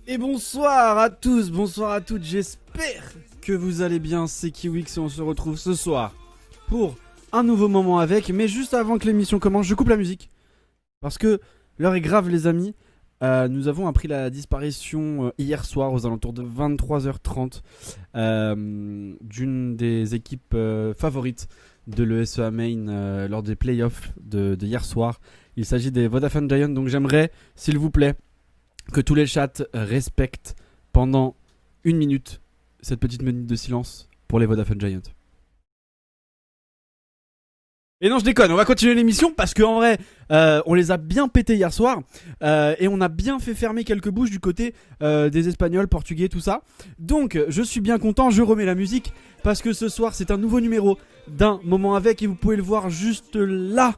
Et bonsoir à tous, bonsoir à toutes, j'espère que vous allez bien, c'est Kiwix et on se retrouve ce soir pour un nouveau moment avec, mais juste avant que l'émission commence, je coupe la musique, parce que l'heure est grave les amis. Nous avons appris la disparition hier soir aux alentours de 23h30 d'une des équipes favorites de l'ESEA Main lors des playoffs de hier soir. Il s'agit des Vodafone Giants, donc j'aimerais, s'il vous plaît, que tous les chats respectent pendant une minute cette petite minute de silence pour les Vodafone Giants. Et non, je déconne, on va continuer l'émission parce qu'en vrai, on les a bien pétés hier soir et on a bien fait fermer quelques bouches du côté des Espagnols, Portugais, tout ça. Donc, je suis bien content, je remets la musique parce que ce soir, c'est un nouveau numéro d'un moment avec et vous pouvez le voir juste là,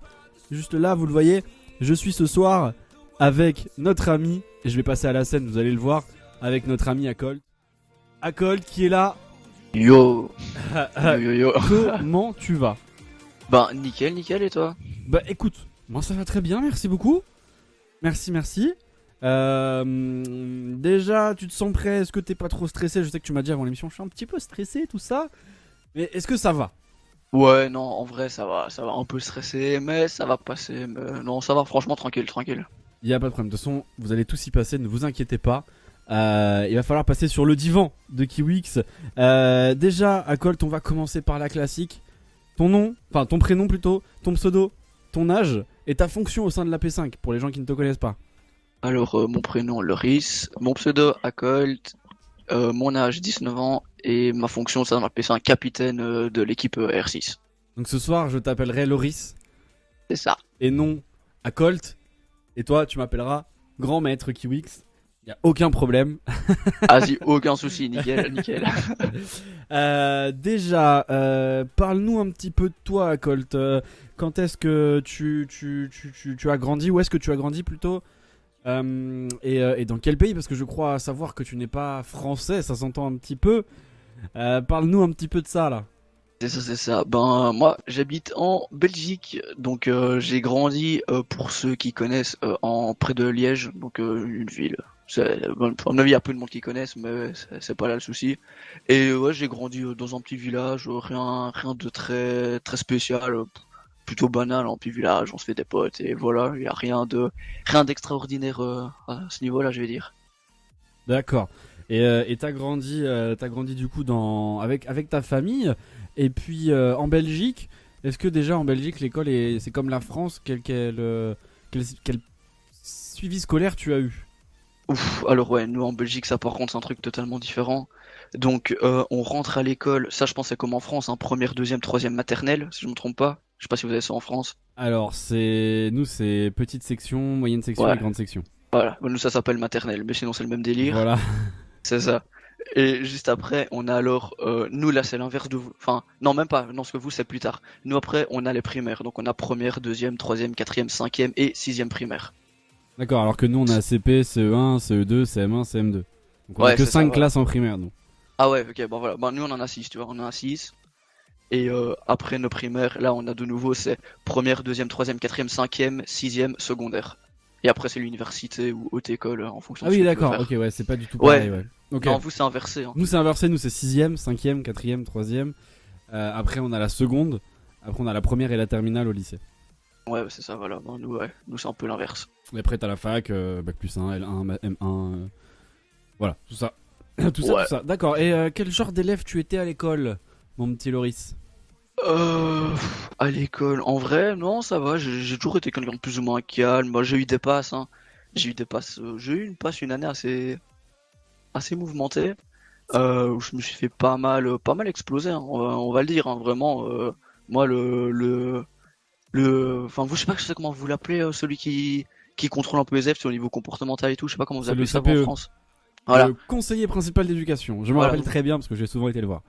vous le voyez. Je suis ce soir avec notre ami, et je vais passer à la scène, vous allez le voir, avec notre ami Acolt. Acolt qui est là. Yo. Yo yo yo. Comment tu vas? Bah nickel nickel et toi? Bah écoute, moi ça va très bien, merci beaucoup. Merci. Déjà, tu te sens prêt? Est-ce que t'es pas trop stressé? Je sais que tu m'as dit avant l'émission, je suis un petit peu stressé, tout ça. Mais est-ce que ça va? Ouais non en vrai ça va un peu stressé mais ça va passer, mais non ça va franchement tranquille. Il n'y a pas de problème, de toute façon, vous allez tous y passer, ne vous inquiétez pas. Il va falloir passer sur le divan de Kiwix. Déjà, Acolt, on va commencer par la classique. Ton nom, enfin ton prénom plutôt, ton pseudo, ton âge et ta fonction au sein de la P5 pour les gens qui ne te connaissent pas. Alors mon prénom Loris, mon pseudo Acolt, mon âge 19 ans et ma fonction ça m'appelle ça un capitaine de l'équipe R6. Donc ce soir, je t'appellerai Loris C'est ça. et non Acolt. Et toi, tu m'appelleras Grand Maître Kiwix. Y a aucun problème. Vas-y aucun souci, nickel. Déjà, parle-nous un petit peu de toi, Acolt. Quand est-ce que tu as grandi? Où est-ce que tu as grandi plutôt? Et dans quel pays? Parce que je crois savoir que tu n'es pas français, ça s'entend un petit peu. Parle-nous un petit peu de ça là. C'est ça. Ben moi j'habite en Belgique, donc j'ai grandi pour ceux qui connaissent en près de Liège, donc une ville. Bon, à mon avis il y a peu de monde qui connaissent, mais c'est pas là le souci. Et ouais j'ai grandi dans un petit village, rien de très spécial, plutôt banal, un petit village, on se fait des potes et voilà, il y a rien d'extraordinaire à ce niveau-là je vais dire. D'accord. Et t'as grandi du coup avec ta famille. Et puis en Belgique, est-ce que déjà en Belgique l'école c'est comme la France, quel suivi scolaire tu as eu? Ouf, alors ouais, nous en Belgique, ça par contre, c'est un truc totalement différent. Donc, on rentre à l'école, ça je pense c'est comme en France, hein, première, deuxième, troisième maternelle, si je me trompe pas. Je sais pas si vous avez ça en France. Alors c'est petite section, moyenne section Ouais, et grande section. voilà. Nous ça s'appelle maternelle, mais sinon c'est le même délire. Voilà. C'est ça. Et juste après, on a alors, nous là c'est l'inverse de vous. Enfin, non même pas, non ce que vous c'est plus tard. Nous après, on a les primaires, donc on a première, deuxième, troisième, quatrième, cinquième et sixième primaire. D'accord, alors que nous on a CP, CE1, CE2, CM1, CM2. Donc on a Ouais, que c'est ça, 5 voilà. classes en primaire nous. Ah ouais, ok, bon voilà. Bon, nous on en a 6, tu vois, on en a 6. Et après nos primaires, là on a de nouveau c'est première, deuxième, troisième, quatrième, cinquième, sixième, secondaire. Et après c'est l'université ou haute école en fonction Ah de ce oui que tu veux d'accord, faire. ok ouais, c'est pas du tout pareil Ouais, ouais. Ok. non vous c'est inversé. Hein. Nous c'est inversé, nous c'est 6ème, 5ème, 4ème, 3ème. Après on a la seconde, après on a la première et la terminale au lycée. Ouais c'est ça voilà, bon, nous ouais, nous c'est un peu l'inverse. Et après t'as la fac, bac plus 1, L1, M1, voilà, tout ça. tout Ouais. ça. D'accord, et quel genre d'élève tu étais à l'école, mon petit Loris? À l'école, en vrai, non, ça va, j'ai toujours été quelqu'un de plus ou moins calme. Moi, j'ai eu des passes, hein. J'ai eu une passe une année assez mouvementée, où je me suis fait pas mal exploser, hein, on va le dire, hein, vraiment. Moi, enfin, vous, je sais comment vous l'appelez, celui qui contrôle un peu les élèves sur le niveau comportemental et tout, je sais pas comment vous C'est le appelez ça vous en CPE, France. le Voilà, conseiller principal d'éducation. Je me voilà. rappelle très bien parce que j'ai souvent été le voir.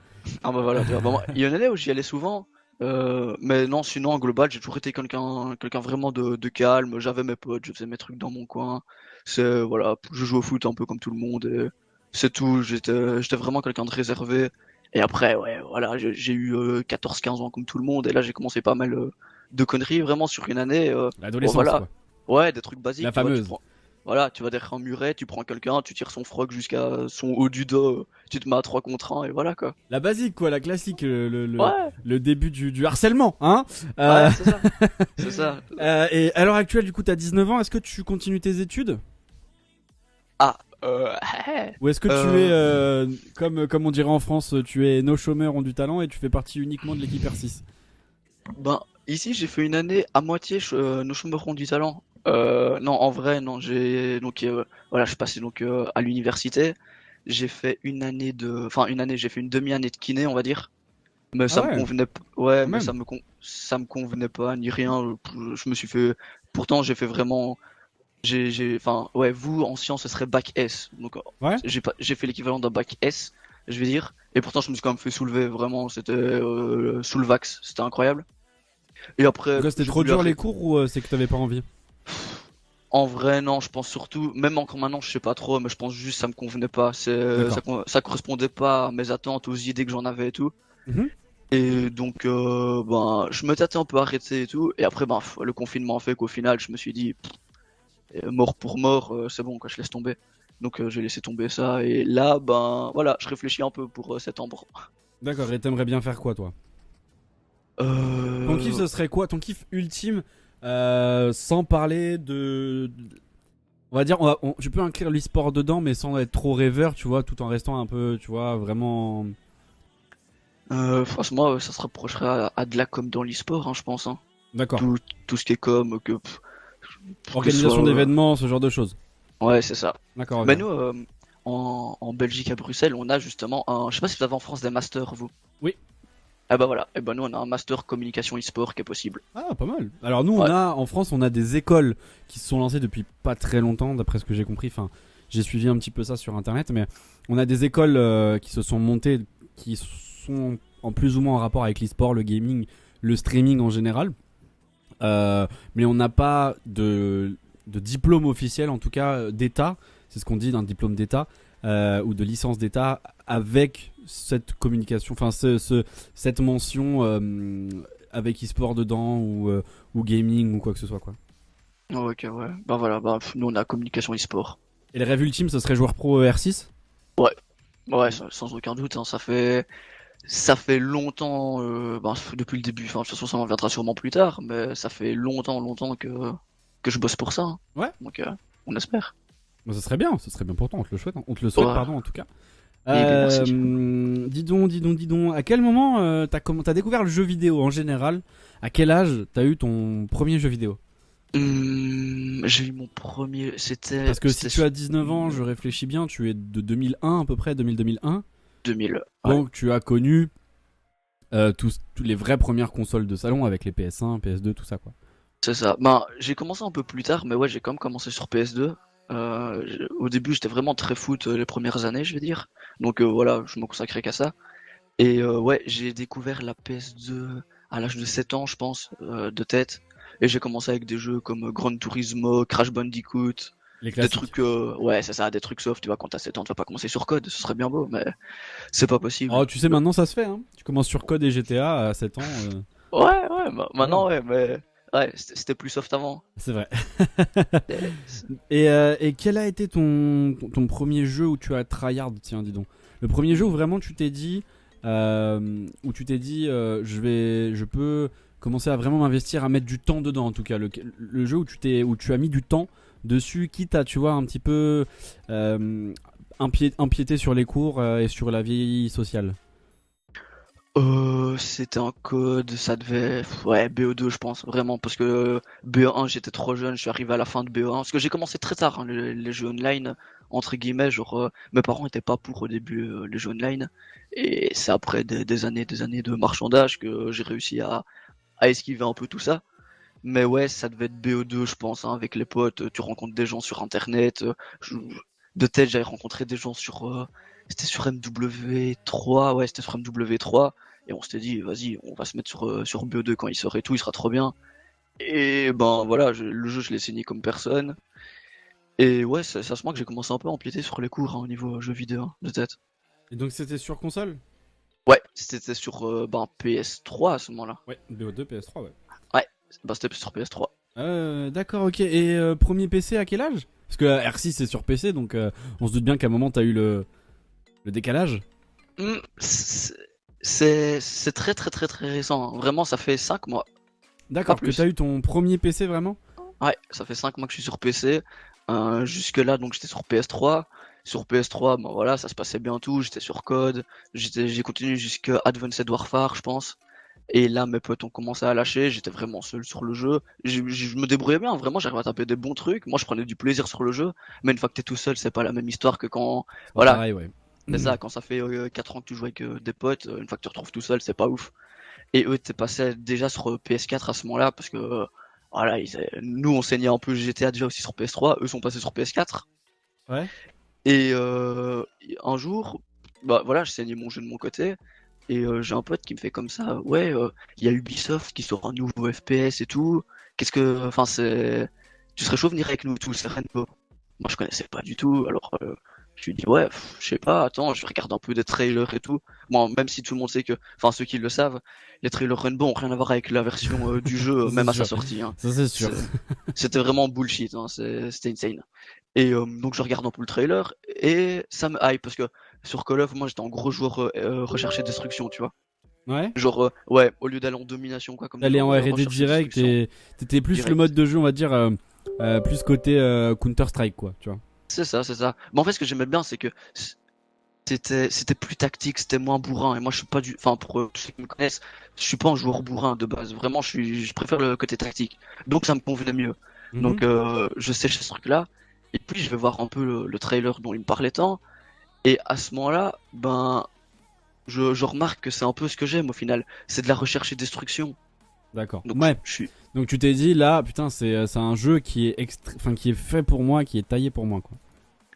Ah bah voilà, tu vois. Bah, moi, il y a une année où j'y allais souvent, mais non, sinon en global, j'ai toujours été quelqu'un vraiment de calme. J'avais mes potes, je faisais mes trucs dans mon coin. C'est voilà, je joue au foot un peu comme tout le monde. Et c'est tout. J'étais vraiment quelqu'un de réservé. Et après, ouais, voilà, j'ai eu 14-15 ans comme tout le monde. Et là, j'ai commencé pas mal de conneries vraiment sur une année. Bon L'adolescence voilà, quoi. ouais, des trucs La basiques, tu vois. fameuse. Voilà, tu vas derrière un muret, tu prends quelqu'un, tu tires son froc jusqu'à son haut du dos, tu te mets à 3 contre 1 et voilà quoi. La basique, quoi, la classique, Ouais, le début du harcèlement, hein. ouais, c'est ça. C'est ça. Et à l'heure actuelle, du coup, t'as 19 ans, est-ce que tu continues tes études? Ah, Ou est-ce que tu es, euh, comme on dirait en France, tu es nos chômeurs ont du talent et tu fais partie uniquement de l'équipe R6? ben, ici j'ai fait une année à moitié nos chômeurs ont du talent. Non, en vrai, non, voilà, je suis passé donc à l'université. J'ai fait une année enfin une année, j'ai fait une demi-année de kiné, on va dire. Mais Ah ça me ouais, convenait, ouais, quand mais même. ça me convenait pas ni rien. Je me suis fait, pourtant j'ai fait vraiment, enfin, ouais, vous en sciences ce serait bac S, donc Ouais. j'ai fait l'équivalent d'un bac S, je vais dire. Et pourtant je me suis quand même fait soulever, vraiment, c'était soulevax, c'était incroyable. Et après Pourquoi c'était j'ai trop voulu dur les arrêter. cours ou c'est que t'avais pas envie? En vrai, non, je pense surtout, même encore maintenant, je sais pas trop, mais je pense juste que ça me convenait pas. D'accord. Ça correspondait pas à mes attentes, aux idées que j'en avais et tout. Mhm. Et donc, ben, je me tâtais un peu à arrêter et tout. Et après, ben, le confinement a fait qu'au final, je me suis dit, mort pour mort, c'est bon, quoi, je laisse tomber. Donc, j'ai laissé tomber ça. Et là, ben, voilà, je réfléchis un peu pour septembre. D'accord, et t'aimerais bien faire quoi, toi? Ton kiff, Euh, ce serait quoi? Ton kiff ultime, sans parler on va dire, tu peux inclure l'e-sport dedans, mais sans être trop rêveur, tu vois, tout en restant un peu, tu vois, vraiment. franchement, ça se rapprocherait à de la com dans l'e-sport, hein, je pense. Hein. D'accord. Tout, tout ce qui est com, que ce Organisation soit. d'événements, ce genre de choses. Ouais, c'est ça. D'accord, Mais ok. nous, en Belgique, à Bruxelles, on a justement un. Je sais pas si vous avez en France des masters, vous. Oui. Ah bah voilà. Et ben nous, on a un master communication e-sport qui est possible. Ah, pas mal. Alors nous, Ouais. en France, on a des écoles qui se sont lancées depuis pas très longtemps, d'après ce que j'ai compris. Enfin, j'ai suivi un petit peu ça sur Internet, mais on a des écoles qui se sont montées, qui sont en plus ou moins en rapport avec l'e-sport, le gaming, le streaming en général. Mais on n'a pas de diplôme officiel, en tout cas d'État. C'est ce qu'on dit d'un diplôme d'État ou de licence d'État avec cette communication, enfin cette mention avec e-sport dedans ou gaming ou quoi que ce soit quoi. Ok, ouais. Bah voilà, bah nous on a communication e-sport. Et le rêve ultime, ce serait joueur pro R6. Ouais. Ouais, sans aucun doute. Hein, ça fait longtemps, bah, depuis le début. Enfin, de toute façon, ça m'en viendra sûrement plus tard, mais ça fait longtemps que je bosse pour ça. Hein. Ouais, Donc, on espère. bon, ce serait bien pour toi, on te le souhaite, hein. On te le souhaite, Ouais. pardon, en tout cas. Eh bien, merci. Dis donc, à quel moment t'as découvert le jeu vidéo en général? À quel âge t'as eu ton premier jeu vidéo? J'ai eu mon premier. Parce que si C'était tu as 19 ans, je réfléchis bien, tu es de 2001 à peu près, 2000-2001. 2000. Ouais. Donc tu as connu tous les vraies premières consoles de salon avec les PS1, PS2, tout ça quoi. C'est ça. Ben, j'ai commencé un peu plus tard, mais ouais, j'ai quand même commencé sur PS2. Au début, j'étais vraiment très foot les premières années, je vais dire. Donc voilà, je me consacrais qu'à ça. Et ouais, j'ai découvert la PS2 à l'âge de 7 ans, je pense, de tête. Et j'ai commencé avec des jeux comme Gran Turismo, Crash Bandicoot, Les des classiques. trucs, ouais, c'est ça, des trucs soft. Tu vois, quand t'as 7 ans, tu vas pas commencer sur code, ce serait bien beau, mais c'est pas possible. Oh, tu sais, maintenant ça se fait, hein. Tu commences sur Code et GTA à 7 ans. Ouais, ouais, Voilà, maintenant, ouais, mais ouais, c'était plus soft avant. c'est vrai. Et- Et quel a été ton premier jeu où tu as tryhard, tiens, dis donc. Le premier jeu où vraiment tu t'es dit, je peux commencer à vraiment m'investir, à mettre du temps dedans en tout cas. Le jeu où tu as mis du temps dessus, quitte à, tu vois, un petit peu empiéter sur les cours et sur la vie sociale. C'était un code, ça devait, ouais, BO2 je pense, vraiment, parce que BO1 j'étais trop jeune, je suis arrivé à la fin de BO1, parce que j'ai commencé très tard hein, les jeux online, entre guillemets, genre mes parents étaient pas pour au début les jeux online, et c'est après des années de marchandage que j'ai réussi à esquiver un peu tout ça, mais ouais, ça devait être BO2 je pense, hein, avec les potes, tu rencontres des gens sur internet, de tête j'avais rencontré des gens c'était sur MW3, ouais c'était sur MW3, et on s'était dit, vas-y, on va se mettre sur BO2 quand il sort et tout, il sera trop bien. Et ben voilà, le jeu, je l'ai saigné comme personne. Et ouais, c'est à ce moment que j'ai commencé un peu à empiéter sur les cours hein, au niveau jeux vidéo, hein, de tête. Et donc c'était sur console? Ouais, c'était sur ben, PS3 à ce moment-là. Ouais, BO2, PS3, ouais. Ouais, bah, c'était sur PS3. D'accord, ok. Et premier PC à quel âge? Parce que R6 c'est sur PC, donc on se doute bien qu'à un moment t'as eu le décalage. C'est très très très très récent, hein. Vraiment, ça fait 5 mois. Pas D'accord, que plus. t'as eu ton premier PC vraiment. Ouais, ça fait 5 mois que je suis sur PC. Jusque-là, donc j'étais sur PS3. Sur PS3, bon voilà, ça se passait bien tout. J'étais sur code. J'ai continué jusqu'à Advanced Warfare, je pense. Et là, mes potes ont commencé à lâcher. J'étais vraiment seul sur le jeu. Je me débrouillais bien. Vraiment, j'arrivais à taper des bons trucs. Moi, je prenais du plaisir sur le jeu. Mais une fois que t'es tout seul, c'est pas la même histoire que quand, C'est pas voilà, pareil, ouais. c'est ça, quand ça fait 4 ans que tu joues avec des potes, une fois que tu te retrouves tout seul, c'est pas ouf. Et eux, t'es passé déjà sur PS4 à ce moment-là, parce que voilà, nous on saignait un peu GTA déjà aussi sur PS3, eux sont passés sur PS4. Ouais. Et un jour, bah voilà, je saignais mon jeu de mon côté, et j'ai un pote qui me fait comme ça, ouais, il y a Ubisoft qui sort un nouveau FPS et tout. Enfin tu serais chaud de venir avec nous tous, c'est Rainbow. Moi je connaissais pas du tout, alors je lui dis ouais, je sais pas, attends, je regarde un peu des trailers et tout. Bon, même si tout le monde sait que, enfin ceux qui le savent, les trailers Rainbow ont rien à voir avec la version du jeu, Ça, c'est même à sa sûr. sortie, hein. Ça c'est sûr. C'était vraiment bullshit, hein, c'était insane. Et donc je regarde un peu le trailer et ça me hype parce que sur Call of, moi j'étais en gros joueur recherche et destruction, tu vois. Ouais. Genre ouais, au lieu d'aller en domination quoi comme des T'allais en gens, R&D recherche et direct destruction et t'étais plus le direct. mode de jeu, on va dire, plus côté Counter Strike quoi, tu vois. C'est ça, c'est ça. Mais en fait ce que j'aimais bien c'est que c'était plus tactique, c'était moins bourrin. Et moi, je suis pas enfin, pour tous ceux qui me connaissent, je suis pas un joueur bourrin de base. Vraiment, je préfère le côté tactique. Donc, ça me convenait mieux. Mhm. Donc, je séche ce truc-là. Et puis, je vais voir un peu le trailer dont il me parlait tant. Et à ce moment-là, ben, je remarque que c'est un peu ce que j'aime au final. C'est de la recherche et destruction. D'accord. Donc, Ouais. je suis, Donc tu t'es dit là, putain, c'est un jeu qui est enfin qui est fait pour moi, qui est taillé pour moi quoi.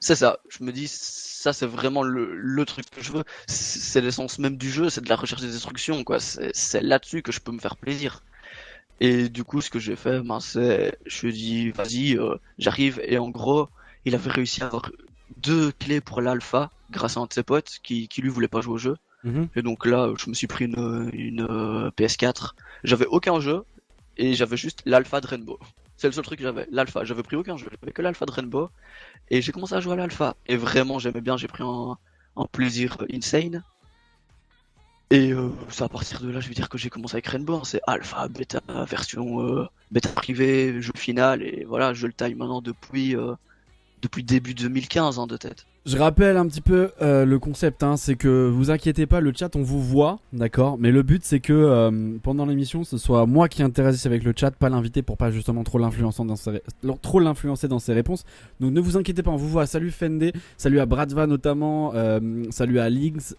c'est ça. Je me dis, ça, c'est vraiment le truc que je veux. C'est l'essence même du jeu, c'est de la recherche et destruction, quoi. C'est là-dessus que je peux me faire plaisir. Et du coup, ce que j'ai fait, ben, c'est, je lui ai dit, vas-y, j'arrive. Et en gros, il avait réussi à avoir 2 clés pour l'alpha grâce à un de ses potes qui lui voulait pas jouer au jeu. Mhm. Et donc là, je me suis pris une PS4. J'avais aucun jeu et j'avais juste l'alpha de Rainbow. C'est le seul truc que j'avais, l'alpha. J'avais pris aucun jeu, j'avais que l'alpha de Rainbow. Et j'ai commencé à jouer à l'alpha. Et vraiment, j'aimais bien, j'ai pris un plaisir insane. Et c'est à partir de là, je vais dire que j'ai commencé avec Rainbow, hein. C'est alpha, bêta, version bêta privée, jeu final, et voilà, je le taille maintenant depuis début 2015 hein, de tête. Je rappelle un petit peu le concept, hein, c'est que vous inquiétez pas, le chat on vous voit, d'accord. Mais le but c'est que pendant l'émission, ce soit moi qui interagisse avec le chat, pas l'invité pour pas justement trop l'influencer dans ses réponses. Donc ne vous inquiétez pas, on vous voit. Salut Fende, salut à Bradva notamment, salut à Lings,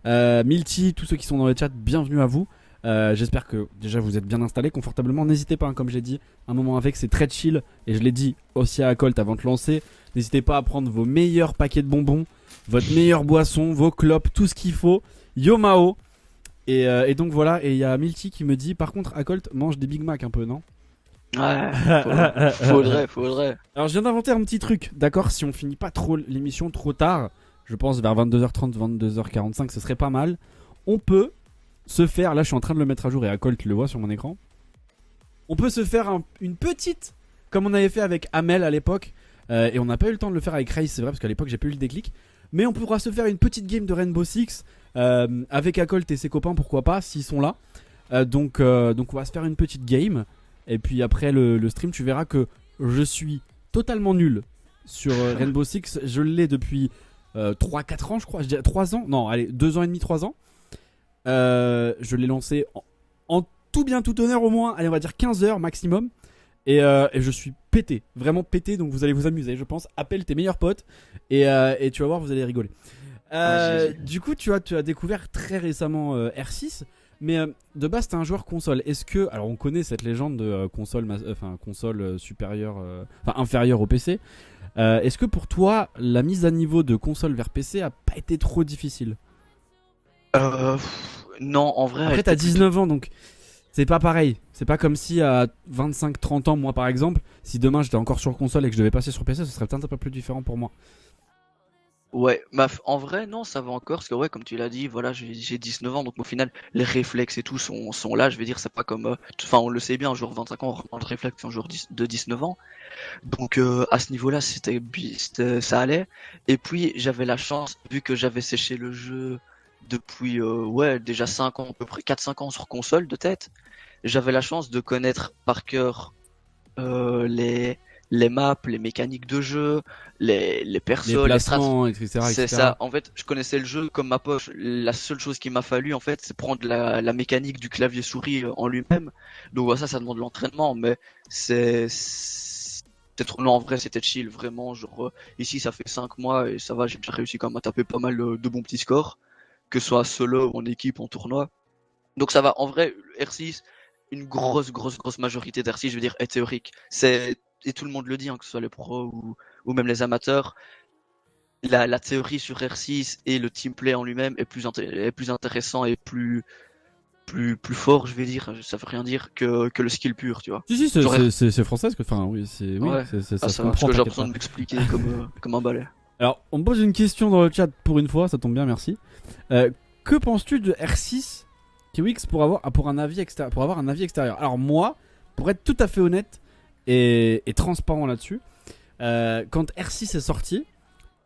Milty, tous ceux qui sont dans le chat, bienvenue à vous. J'espère que déjà vous êtes bien installés confortablement. N'hésitez pas, hein, comme j'ai dit, un moment avec, c'est très chill. Et je l'ai dit aussi à Colt avant de lancer. N'hésitez pas à prendre vos meilleurs paquets de bonbons, votre meilleure boisson, vos clopes, tout ce qu'il faut. Yo Mao. Et donc voilà. Et il y a Milty qui me dit, par contre, à Colt, mange des Big Mac un peu, non? Ouais, faudrait. Alors je viens d'inventer un petit truc, d'accord? Si on finit pas trop l'émission trop tard, je pense vers 22h30, 22h45, ce serait pas mal. On peut se faire, là je suis en train de le mettre à jour et à Colt le voit sur mon écran. On peut se faire une petite, comme on avait fait avec Amel à l'époque, et on n'a pas eu le temps de le faire avec Race, c'est vrai, parce qu'à l'époque j'ai pas eu le déclic. Mais on pourra se faire une petite game de Rainbow Six avec Acolt et ses copains, pourquoi pas, s'ils sont là. Donc on va se faire une petite game. Et puis après le stream, tu verras que je suis totalement nul sur Rainbow Six. Je l'ai depuis 3-4 ans, je crois. Je dirais 3 ans. Non, allez, 2 ans et demi, 3 ans. Je l'ai lancé en tout bien, tout honneur au moins, allez, on va dire 15 heures maximum. Et je suis pété, vraiment pété. Donc vous allez vous amuser, je pense. Appelle tes meilleurs potes et tu vas voir, vous allez rigoler. Du coup, tu as découvert très récemment R6. Mais de base, t'es un joueur console. Est-ce que, alors on connaît cette légende de console supérieure, inférieure au PC. Est-ce que pour toi, la mise à niveau de console vers PC a pas été trop difficile? Non, en vrai. Après, t'as 19 ans, donc c'est pas pareil. C'est pas comme si à 25-30 ans, moi par exemple, si demain j'étais encore sur console et que je devais passer sur PC, ce serait peut-être un peu plus différent pour moi. Ouais, en vrai, non, ça va encore, parce que ouais, comme tu l'as dit, voilà, j'ai 19 ans, donc au final, les réflexes et tout sont là, je vais dire, c'est pas comme, enfin, on le sait bien, un joueur de 25 ans, on reprend le réflexe qu'un joueur de 19 ans, donc à ce niveau-là, ça allait, et puis j'avais la chance, vu que j'avais séché le jeu depuis, ouais, déjà 5 ans, à peu près 4-5 ans sur console de tête, j'avais la chance de connaître par cœur les maps, les mécaniques de jeu, les Les persos, les strats. placements, etc., C'est etc. ça. En fait, je connaissais le jeu comme ma poche. La seule chose qui m'a fallu, en fait, c'est prendre la mécanique du clavier souris en lui-même. Donc voilà, ça demande de l'entraînement, mais c'est trop long en vrai, c'était chill, vraiment. Genre, ici, ça fait 5 mois et ça va, j'ai déjà réussi quand même à taper pas mal de bons petits scores, que ce soit solo ou en équipe, en tournoi. Donc ça va. En vrai, R6, une grosse majorité d'R6, je veux dire, est théorique. Et tout le monde le dit, hein, que ce soit les pros ou même les amateurs. La théorie sur R6 et le teamplay en lui-même est plus intéressant et plus fort, je vais dire. Ça veut rien dire que le skill pur, tu vois. Si, si, Genre, c'est français, enfin, oui, ouais. ça Ah, se ça va, parce comprend, que j'ai t'inquiète besoin pas. de m'expliquer comme un balai. Alors, on me pose une question dans le chat pour une fois, ça tombe bien, merci. Que penses-tu de R6 Kiwix pour un avis extérieur, pour avoir un avis extérieur? Alors moi, pour être tout à fait honnête et transparent là-dessus, quand R6 est sorti,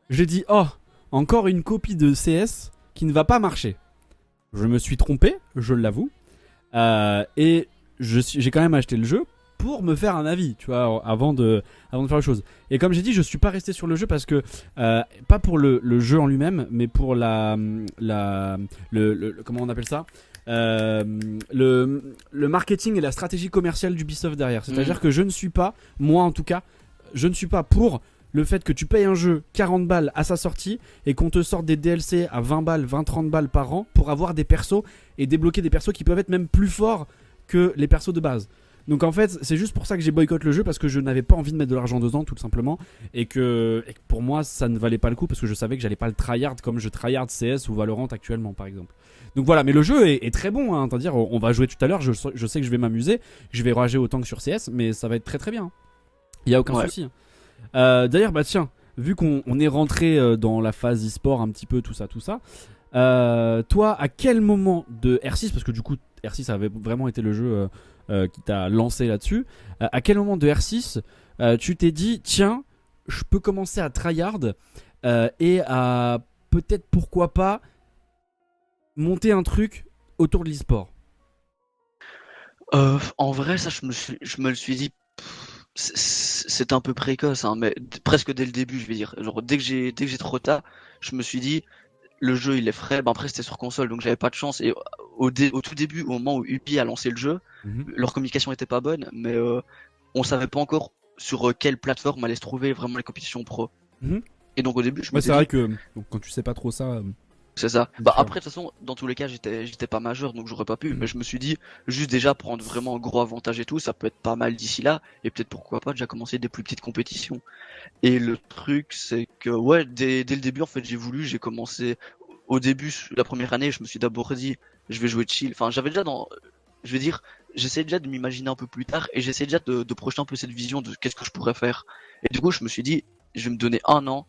j'ai dit oh, encore une copie de CS qui ne va pas marcher. Je me suis trompé, je l'avoue, et j'ai quand même acheté le jeu pour me faire un avis, tu vois, avant de faire les choses. Et comme j'ai dit, je suis pas resté sur le jeu parce que pas pour le jeu en lui-même, mais pour comment on appelle ça, le marketing et la stratégie commerciale d'Ubisoft derrière. C'est-à-dire que je ne suis pas, moi en tout cas, je ne suis pas pour le fait que tu payes un jeu 40 balles à sa sortie et qu'on te sorte des DLC à 20 balles, 20-30 balles par an pour avoir des persos et débloquer des persos qui peuvent être même plus forts que les persos de base. Donc en fait, c'est juste pour ça que j'ai boycotté le jeu, parce que je n'avais pas envie de mettre de l'argent dedans, tout simplement, et que pour moi ça ne valait pas le coup, parce que je savais que j'allais pas le tryhard comme je tryhard CS ou Valorant actuellement, par exemple. Donc voilà, mais le jeu est très bon, hein, c'est-à-dire on va jouer tout à l'heure, je sais que je vais m'amuser, je vais rager autant que sur CS, mais ça va être très très bien. Il y a aucun souci. D'ailleurs, bah tiens, vu qu'on est rentré dans la phase e-sport un petit peu, tout ça, toi, à quel moment de R6, parce que du coup R6 avait vraiment été le jeu qui t'a lancé là-dessus, à quel moment de R6 tu t'es dit tiens, je peux commencer à tryhard et à peut-être pourquoi pas monter un truc autour de l'e-sport? En vrai, ça, je me le suis dit, c'est un peu précoce, hein, mais presque dès le début, je vais dire. Genre, dès que j'ai trop tard, je me suis dit, le jeu il est frais. Ben après, c'était sur console, donc j'avais pas de chance. Et au tout début, au moment où Ubi a lancé le jeu, leur communication était pas bonne, mais on savait pas encore sur quelle plateforme allait se trouver vraiment les compétitions pro. Mhm. Et donc au début, je Ouais, m'étais c'est vrai dit, que donc, quand tu sais pas trop ça, c'est ça. c'est Bah différent. après, de toute façon, dans tous les cas, j'étais pas majeur, donc j'aurais pas pu. Mais je me suis dit, juste déjà prendre vraiment un gros avantage et tout, ça peut être pas mal d'ici là. Et peut-être pourquoi pas déjà commencer des plus petites compétitions. Et le truc, c'est que ouais, dès le début, en fait, j'ai commencé au début, la première année, je me suis d'abord dit, je vais jouer chill. Enfin, j'avais déjà je vais dire, j'essayais déjà de m'imaginer un peu plus tard et j'essayais déjà de projeter un peu cette vision de qu'est-ce que je pourrais faire. Et du coup, je me suis dit, je vais me donner un an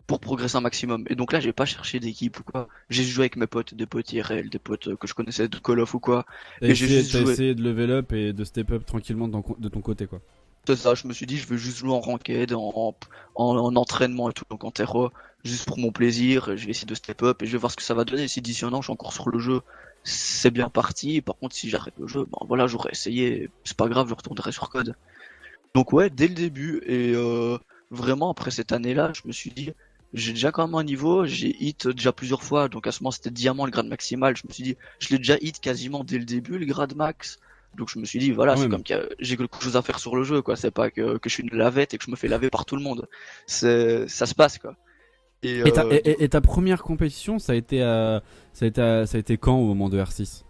pour progresser un maximum. Et donc là, j'ai pas cherché d'équipe ou quoi. J'ai joué avec mes potes, des potes IRL, des potes que je connaissais de Call of ou quoi. Et j'ai juste T'as joué. essayé de level up et de step up tranquillement de ton côté, quoi. C'est ça, je me suis dit, je vais juste jouer en ranked, en entraînement et tout, donc en terreau, juste pour mon plaisir. Je vais essayer de step up et je vais voir ce que ça va donner. Si d'ici un an, je suis encore sur le jeu, c'est bien parti. Et par contre, si j'arrête le jeu, ben voilà, j'aurais essayé. C'est pas grave, je retournerai sur code. Donc ouais, dès le début et vraiment après cette année-là, je me suis dit, j'ai déjà quand même un niveau, j'ai hit déjà plusieurs fois. Donc à ce moment, c'était diamant le grade maximal. Je me suis dit, je l'ai déjà hit quasiment dès le début le grade max. Donc je me suis dit, voilà, Quand c'est même. comme que j'ai quelque chose à faire sur le jeu, quoi. C'est pas que je suis une lavette et que je me fais laver par tout le monde. Ça se passe, quoi. Et du coup, Et ta première compétition, ça a été quand au moment de R6?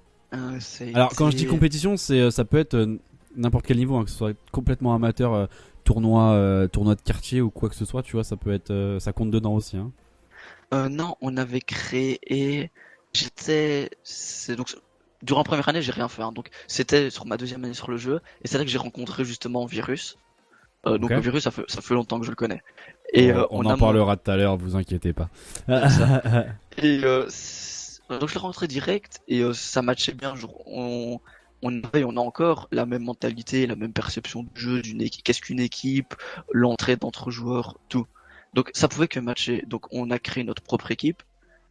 ça a Alors quand je dis été. compétition, ça peut être n'importe quel niveau, hein, que ce soit complètement amateur, tournoi de quartier ou quoi que ce soit, tu vois, ça peut être, ça compte dedans aussi, hein. Non, on avait créé. Donc durant la première année, j'ai rien fait, hein. Donc c'était sur ma deuxième année sur le jeu, et c'est là que j'ai rencontré justement Virus. Ok. Donc Virus, ça fait longtemps que je le connais. Et On en parlera tout à l'heure, vous inquiétez pas. ça. Et donc je suis rentré direct et ça matchait bien. Genre, on a encore la même mentalité, la même perception du jeu, d'une équipe, qu'est-ce qu'une équipe, l'entraide entre joueurs, tout. Donc ça pouvait que matcher. Donc on a créé notre propre équipe.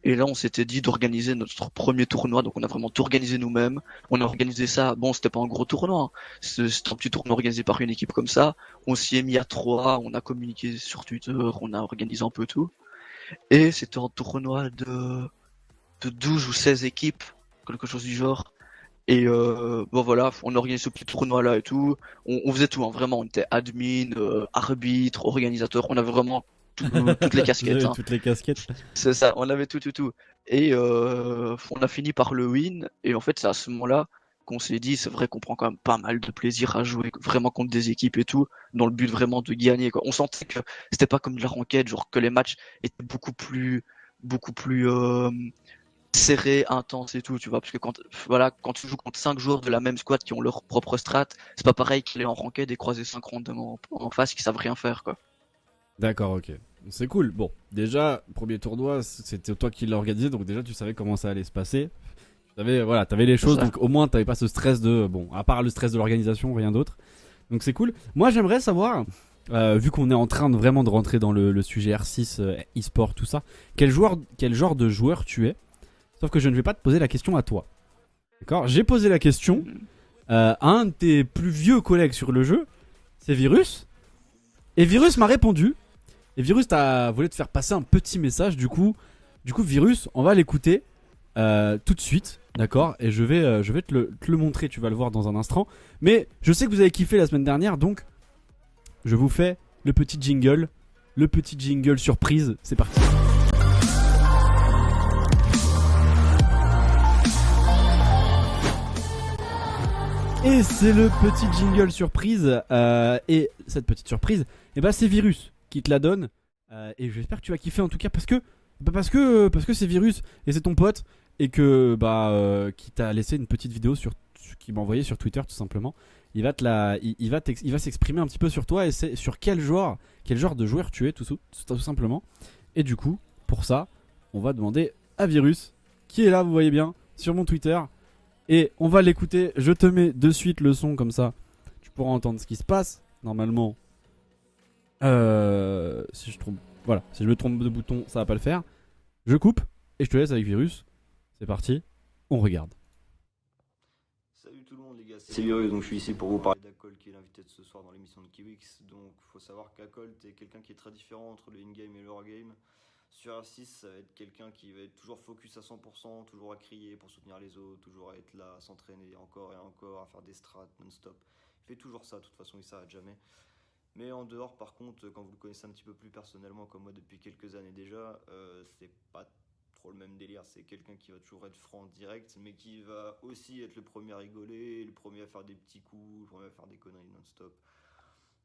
Et là, on s'était dit d'organiser notre premier tournoi. Donc on a vraiment tout organisé nous-mêmes. On a organisé ça. Bon, c'était pas un gros tournoi, hein. C'était un petit tournoi organisé par une équipe comme ça. On s'y est mis à 3. On a communiqué sur Twitter. On a organisé un peu tout. Et c'était un tournoi de 12 ou 16 équipes, quelque chose du genre. Et bon voilà, on organisait ce petit tournoi là et tout. On faisait tout, hein, vraiment. On était admin, arbitre, organisateur. On avait vraiment toutes les Vous casquettes, avez hein. toutes les casquettes. C'est ça, on avait tout. Et on a fini par le win. Et en fait, c'est à ce moment-là qu'on s'est dit, c'est vrai qu'on prend quand même pas mal de plaisir à jouer vraiment contre des équipes et tout, dans le but vraiment de gagner, quoi. On sentait que c'était pas comme de la ranked, genre que les matchs étaient beaucoup plus serrés, intenses et tout, tu vois, parce que quand tu joues contre 5 joueurs de la même squad qui ont leur propre strat, c'est pas pareil qu'il est en ranked et croiser 5 randoms en face qui savent rien faire, quoi. D'accord, ok. C'est cool. Bon, déjà, premier tournoi, c'était toi qui l'as organisé, donc déjà tu savais comment ça allait se passer. T'avais les choses, donc au moins t'avais pas ce stress de, bon, à part le stress de l'organisation, rien d'autre. Donc c'est cool. Moi j'aimerais savoir, vu qu'on est en train de vraiment de rentrer dans le sujet R6, e-sport, tout ça, quel genre de joueur tu es. Sauf que je ne vais pas te poser la question à toi. D'accord. J'ai posé la question à un de tes plus vieux collègues sur le jeu, c'est Virus. Et Virus m'a répondu. Et Virus voulu te faire passer un petit message. Du coup Virus, on va l'écouter tout de suite. D'accord. Et je vais te le montrer. Tu vas le voir dans un instant. Mais je sais que vous avez kiffé la semaine dernière. Donc je vous fais le petit jingle. Le petit jingle surprise. C'est parti. Et c'est le petit jingle surprise. Et cette petite surprise, c'est Virus qui te la donne. Et j'espère que tu vas kiffer en tout cas parce que c'est Virus et c'est ton pote et que qui t'a laissé une petite vidéo qui m'a envoyé sur Twitter tout simplement. Il va s'exprimer un petit peu sur toi et c'est sur quel genre de joueur tu es tout simplement. Et du coup, pour ça, on va demander à Virus qui est là, vous voyez bien, sur mon Twitter. Et on va l'écouter. Je te mets de suite le son comme ça. Tu pourras entendre ce qui se passe. Normalement. Si je me trompe de bouton, ça va pas le faire. Je coupe et je te laisse avec Virus. C'est parti. On regarde. Salut tout le monde les gars, c'est Virus, donc je suis ici pour vous parler d'Acol qui est l'invité de ce soir dans l'émission de Kiwix. Donc faut savoir qu'Acol est quelqu'un qui est très différent entre le in-game et le hors-game. Sur R6, ça va être quelqu'un qui va être toujours focus à 100%, toujours à crier pour soutenir les autres, toujours à être là, à s'entraîner encore et encore, à faire des strats non-stop. Il fait toujours ça, de toute façon il s'arrête jamais. Mais en dehors, par contre, quand vous le connaissez un petit peu plus personnellement, comme moi depuis quelques années déjà, c'est pas trop le même délire. C'est quelqu'un qui va toujours être franc, direct, mais qui va aussi être le premier à rigoler, le premier à faire des petits coups, le premier à faire des conneries non-stop.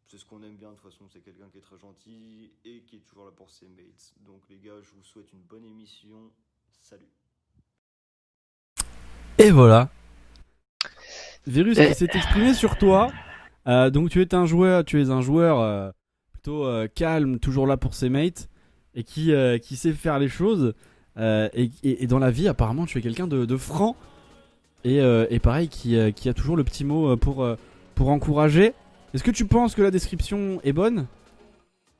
C'est ce qu'on aime bien, de toute façon, c'est quelqu'un qui est très gentil et qui est toujours là pour ses mates. Donc les gars, je vous souhaite une bonne émission. Salut. Et voilà. Virus qui s'est exprimé sur toi. Donc tu es un joueur plutôt calme, toujours là pour ses mates et qui sait faire les choses. Et dans la vie, apparemment, tu es quelqu'un de franc et pareil qui a toujours le petit mot pour encourager. Est-ce que tu penses que la description est bonne?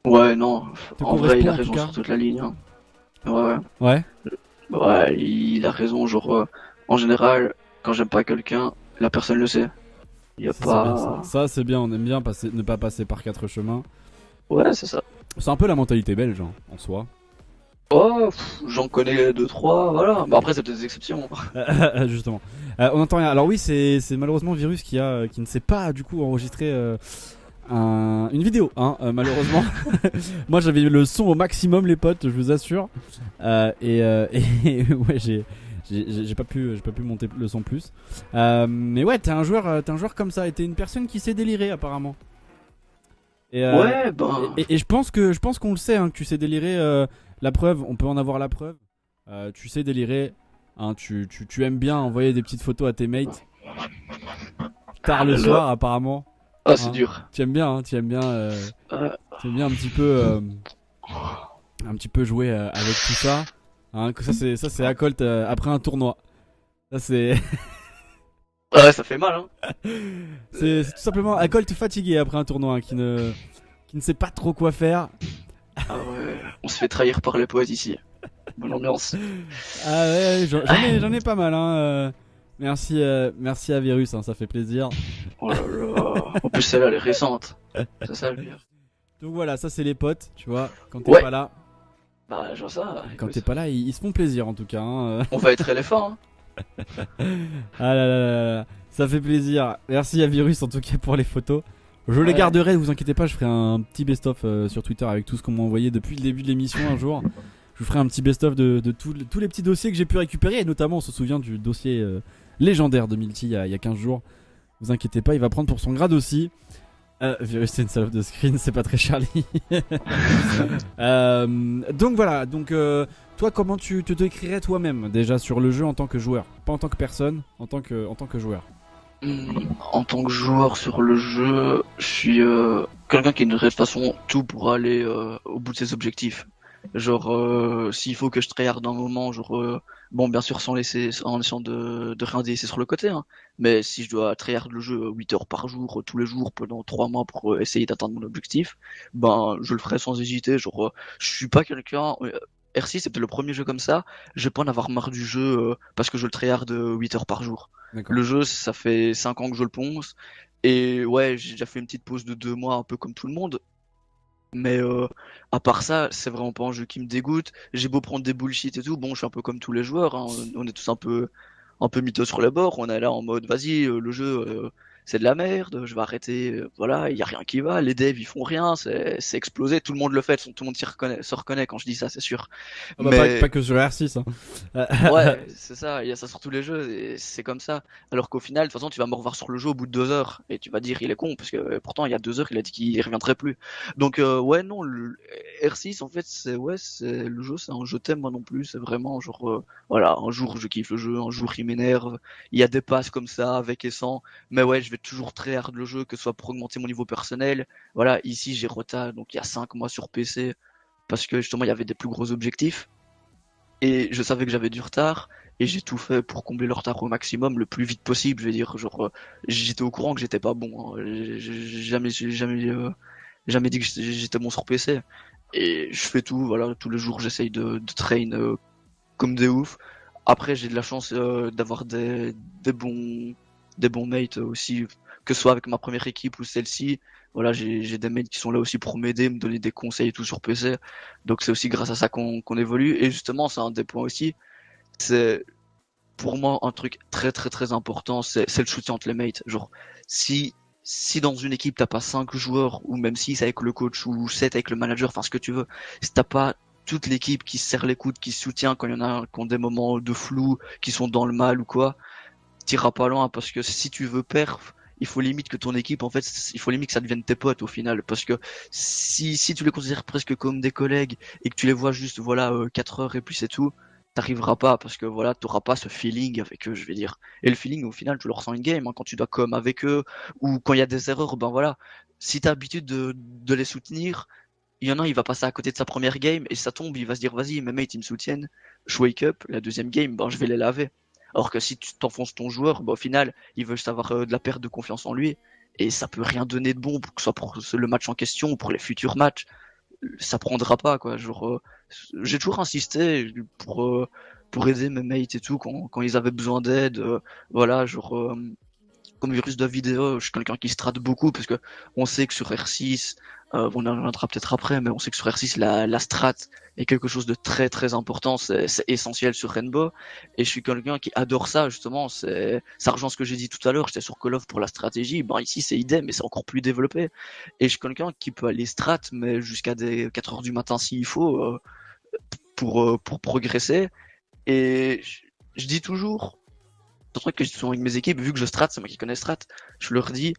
Ouais, non. En vrai, il a en tout raison cas sur toute la ligne, hein. Ouais. Ouais. Ouais, il a raison. Genre, en général, quand j'aime pas quelqu'un, la personne le sait. Il y a Ça, c'est bien, pas. ça, c'est bien, on aime bien ne pas passer par 4 chemins. Ouais, c'est ça. C'est un peu la mentalité belge en soi. Oh, j'en connais 2-3, voilà. Bah après, c'est peut-être des exceptions. Justement. On entend rien. Alors oui, c'est malheureusement Virus qui ne sait pas du coup enregistrer une vidéo, hein, malheureusement. Moi j'avais le son au maximum les potes, je vous assure. Et ouais, j'ai pas pu monter le son plus. Mais ouais, t'es un joueur comme ça et t'es une personne qui sait délirer apparemment. Ouais, ben. Et je pense qu'on le sait, hein, que tu sais délirer. La preuve, on peut en avoir la preuve. Tu sais délirer. Hein, tu aimes bien envoyer des petites photos à tes mates. Tard le soir, apparemment. Ah, c'est Hein, dur. tu aimes bien un petit peu Un petit peu jouer avec tout ça. Hein, que ça c'est Acolt après un tournoi. Ça c'est Ouais, ça fait mal, hein. c'est tout simplement Acolt fatigué après un tournoi, hein, qui ne sait pas trop quoi faire. Ah ouais, on se fait trahir par les poètes ici. Bonne ambiance. Ah ouais, j'en ai pas mal, hein. Merci à Virus, hein, ça fait plaisir. Oh là là. En plus, celle-là, elle est récente. C'est ça le pire. Donc voilà, ça c'est les potes, tu vois. Quand t'es Ouais. pas là, Bah, genre ça. quand écoute, t'es pas là, ils se font plaisir en tout cas. Hein. on va être éléphant, hein. Ah là là là là, ça fait plaisir. Merci à Virus en tout cas pour les photos. Je les Ouais. garderai, vous inquiétez pas, je ferai un petit best-of sur Twitter avec tout ce qu'on m'a envoyé depuis le début de l'émission un jour. Je vous ferai un petit best-of de tous les petits dossiers que j'ai pu récupérer, et notamment on se souvient du dossier légendaire de Milty il y a 15 jours. Vous inquiétez pas, il va prendre pour son grade aussi. Virus, c'est une salope de screen, c'est pas très Charlie. Donc voilà, toi comment tu te décrirais toi-même déjà sur le jeu en tant que joueur, pas en tant que personne, en tant que joueur. En tant que joueur sur le jeu, je suis quelqu'un qui de toute façon tout pour aller au bout de ses objectifs. Genre, s'il faut que je tryhard un moment, genre, bon, bien sûr, en essayant de rien délaisser sur le côté, hein. Mais si je dois tryhard le jeu 8 heures par jour, tous les jours, pendant 3 mois pour essayer d'atteindre mon objectif, ben, je le ferai sans hésiter. Genre, je suis pas quelqu'un, R6, c'est peut-être le premier jeu comme ça, je vais pas en avoir marre du jeu parce que je le tryhard 8 heures par jour. D'accord. Le jeu, ça fait 5 ans que je le ponce. Et ouais, j'ai déjà fait une petite pause de 2 mois, un peu comme tout le monde. Mais à part ça, c'est vraiment pas un jeu qui me dégoûte. J'ai beau prendre des bullshit et tout, bon, je suis un peu comme tous les joueurs, hein. On est tous un peu mythos sur les bords. On est là en mode, vas-y, le jeu, c'est de la merde, je vais arrêter. Voilà, il y a rien qui va. Les devs, ils font rien, c'est explosé. Tout le monde le fait, tout le monde se reconnaît quand je dis ça, c'est sûr. Ah bah, pas, Mais pas que sur R6. Hein. ouais, c'est ça, il y a ça sur tous les jeux, et c'est comme ça. Alors qu'au final, de toute façon, tu vas me revoir sur le jeu au bout de 2 heures, et tu vas dire il est con, parce que pourtant il y a 2 heures, il a dit qu'il reviendrait plus. Donc ouais, non, le R6, en fait, c'est le jeu, c'est un jeu thème, moi non plus, c'est vraiment genre, voilà, un jour je kiffe le jeu, un jour il m'énerve, il y a des passes comme ça, avec et sans, mais ouais, je vais toujours très hard le jeu, que ce soit pour augmenter mon niveau personnel. Voilà, ici j'ai reta, donc il y a 5 mois sur PC, parce que justement il y avait des plus gros objectifs. Et je savais que j'avais du retard, et j'ai tout fait pour combler le retard au maximum, le plus vite possible. Je veux dire, genre, j'étais au courant que j'étais pas bon, hein. J'ai jamais dit que j'étais bon sur PC. Et je fais tout, voilà, tous les jours j'essaye de train comme des oufs. Après, j'ai de la chance d'avoir des bons mates aussi, que ce soit avec ma première équipe ou celle-ci. Voilà, j'ai des mates qui sont là aussi pour m'aider, me donner des conseils et tout sur PC. Donc c'est aussi grâce à ça qu'on évolue. Et justement, c'est un des points aussi. C'est pour moi un truc très très très important, c'est le soutien entre les mates. Genre, si dans une équipe t'as pas 5 joueurs, ou même 6 avec le coach, ou 7 avec le manager, enfin ce que tu veux, si t'as pas toute l'équipe qui se serre les coudes, qui se soutient quand il y en a qui ont des moments de flou, qui sont dans le mal ou quoi, t'iras pas loin, parce que si tu veux perf, il faut limite que ton équipe, en fait, il faut limite que ça devienne tes potes au final, parce que si tu les considères presque comme des collègues et que tu les vois juste, voilà, 4 heures et puis c'est tout, t'arriveras pas, parce que voilà, t'auras pas ce feeling avec eux, je vais dire. Et le feeling, au final, tu le ressens in-game, hein, quand tu dois com avec eux, ou quand il y a des erreurs, ben voilà, si t'as l'habitude de les soutenir, il y en a un, il va passer à côté de sa première game, et ça tombe, il va se dire, vas-y, mes mates, ils me soutiennent, je wake up, la deuxième game, ben je vais les laver. Alors que si tu t'enfonces ton joueur, bah, au final, il veut juste avoir de la perte de confiance en lui. Et ça peut rien donner de bon, que ce soit pour le match en question ou pour les futurs matchs. Ça prendra pas, quoi. Genre, j'ai toujours insisté pour aider mes mates et tout quand ils avaient besoin d'aide. Voilà, genre, comme virus de vidéo, je suis quelqu'un qui strate beaucoup parce que on sait que sur R6, on en reviendra peut-être après, mais on sait que sur R6, la strat est quelque chose de très très important, c'est essentiel sur Rainbow, et je suis quelqu'un qui adore ça justement, ça rejoint ce que j'ai dit tout à l'heure, j'étais sur Call of pour la stratégie, ben ici c'est idem, mais c'est encore plus développé, et je suis quelqu'un qui peut aller strat, mais jusqu'à des 4 heures du matin s'il faut, pour progresser, et je dis toujours, c'est un truc que je dis souvent avec mes équipes, vu que je strat, c'est moi qui connais strat, je leur dis,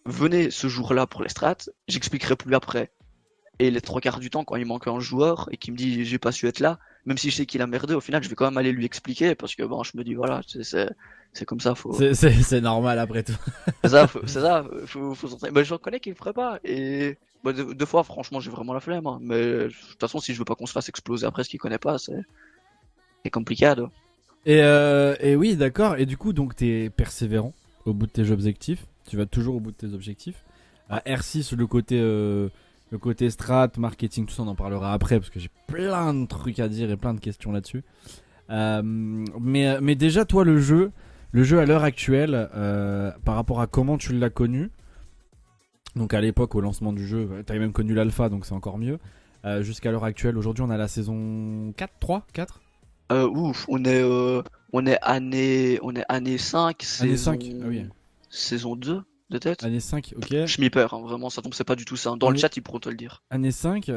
venez ce jour-là pour les strats, j'expliquerai plus après. Et les 3 quarts du temps, quand il manque un joueur et qu'il me dit j'ai pas su être là, même si je sais qu'il a merdé, au final je vais quand même aller lui expliquer parce que bon, je me dis voilà, c'est comme ça, C'est normal après tout. c'est ça, faut s'entraîner. Mais je reconnais qu'il le ferait pas. Et Bah, deux fois, franchement, j'ai vraiment la flemme, hein. Mais de toute façon, si je veux pas qu'on se fasse exploser après ce qu'il connaît pas, c'est compliqué. Et oui, d'accord. Et du coup, donc, t'es persévérant au bout de tes objectifs. Tu vas toujours au bout de tes objectifs. À R6, le côté strat, marketing, tout ça, on en parlera après parce que j'ai plein de trucs à dire et plein de questions là-dessus. Mais déjà, toi, le jeu à l'heure actuelle, par rapport à comment tu l'as connu, donc à l'époque, au lancement du jeu, t'avais même connu l'alpha, donc c'est encore mieux. Jusqu'à l'heure actuelle, aujourd'hui, on a la saison 4, 3, 4. Ouf, on est année 5, Année 5, ah oui. saison 2 de tête. Année 5, ok. Je m'y perds, hein, vraiment, ça tombe, c'est pas du tout ça. Dans le Année, chat, ils pourront te le dire. année 5,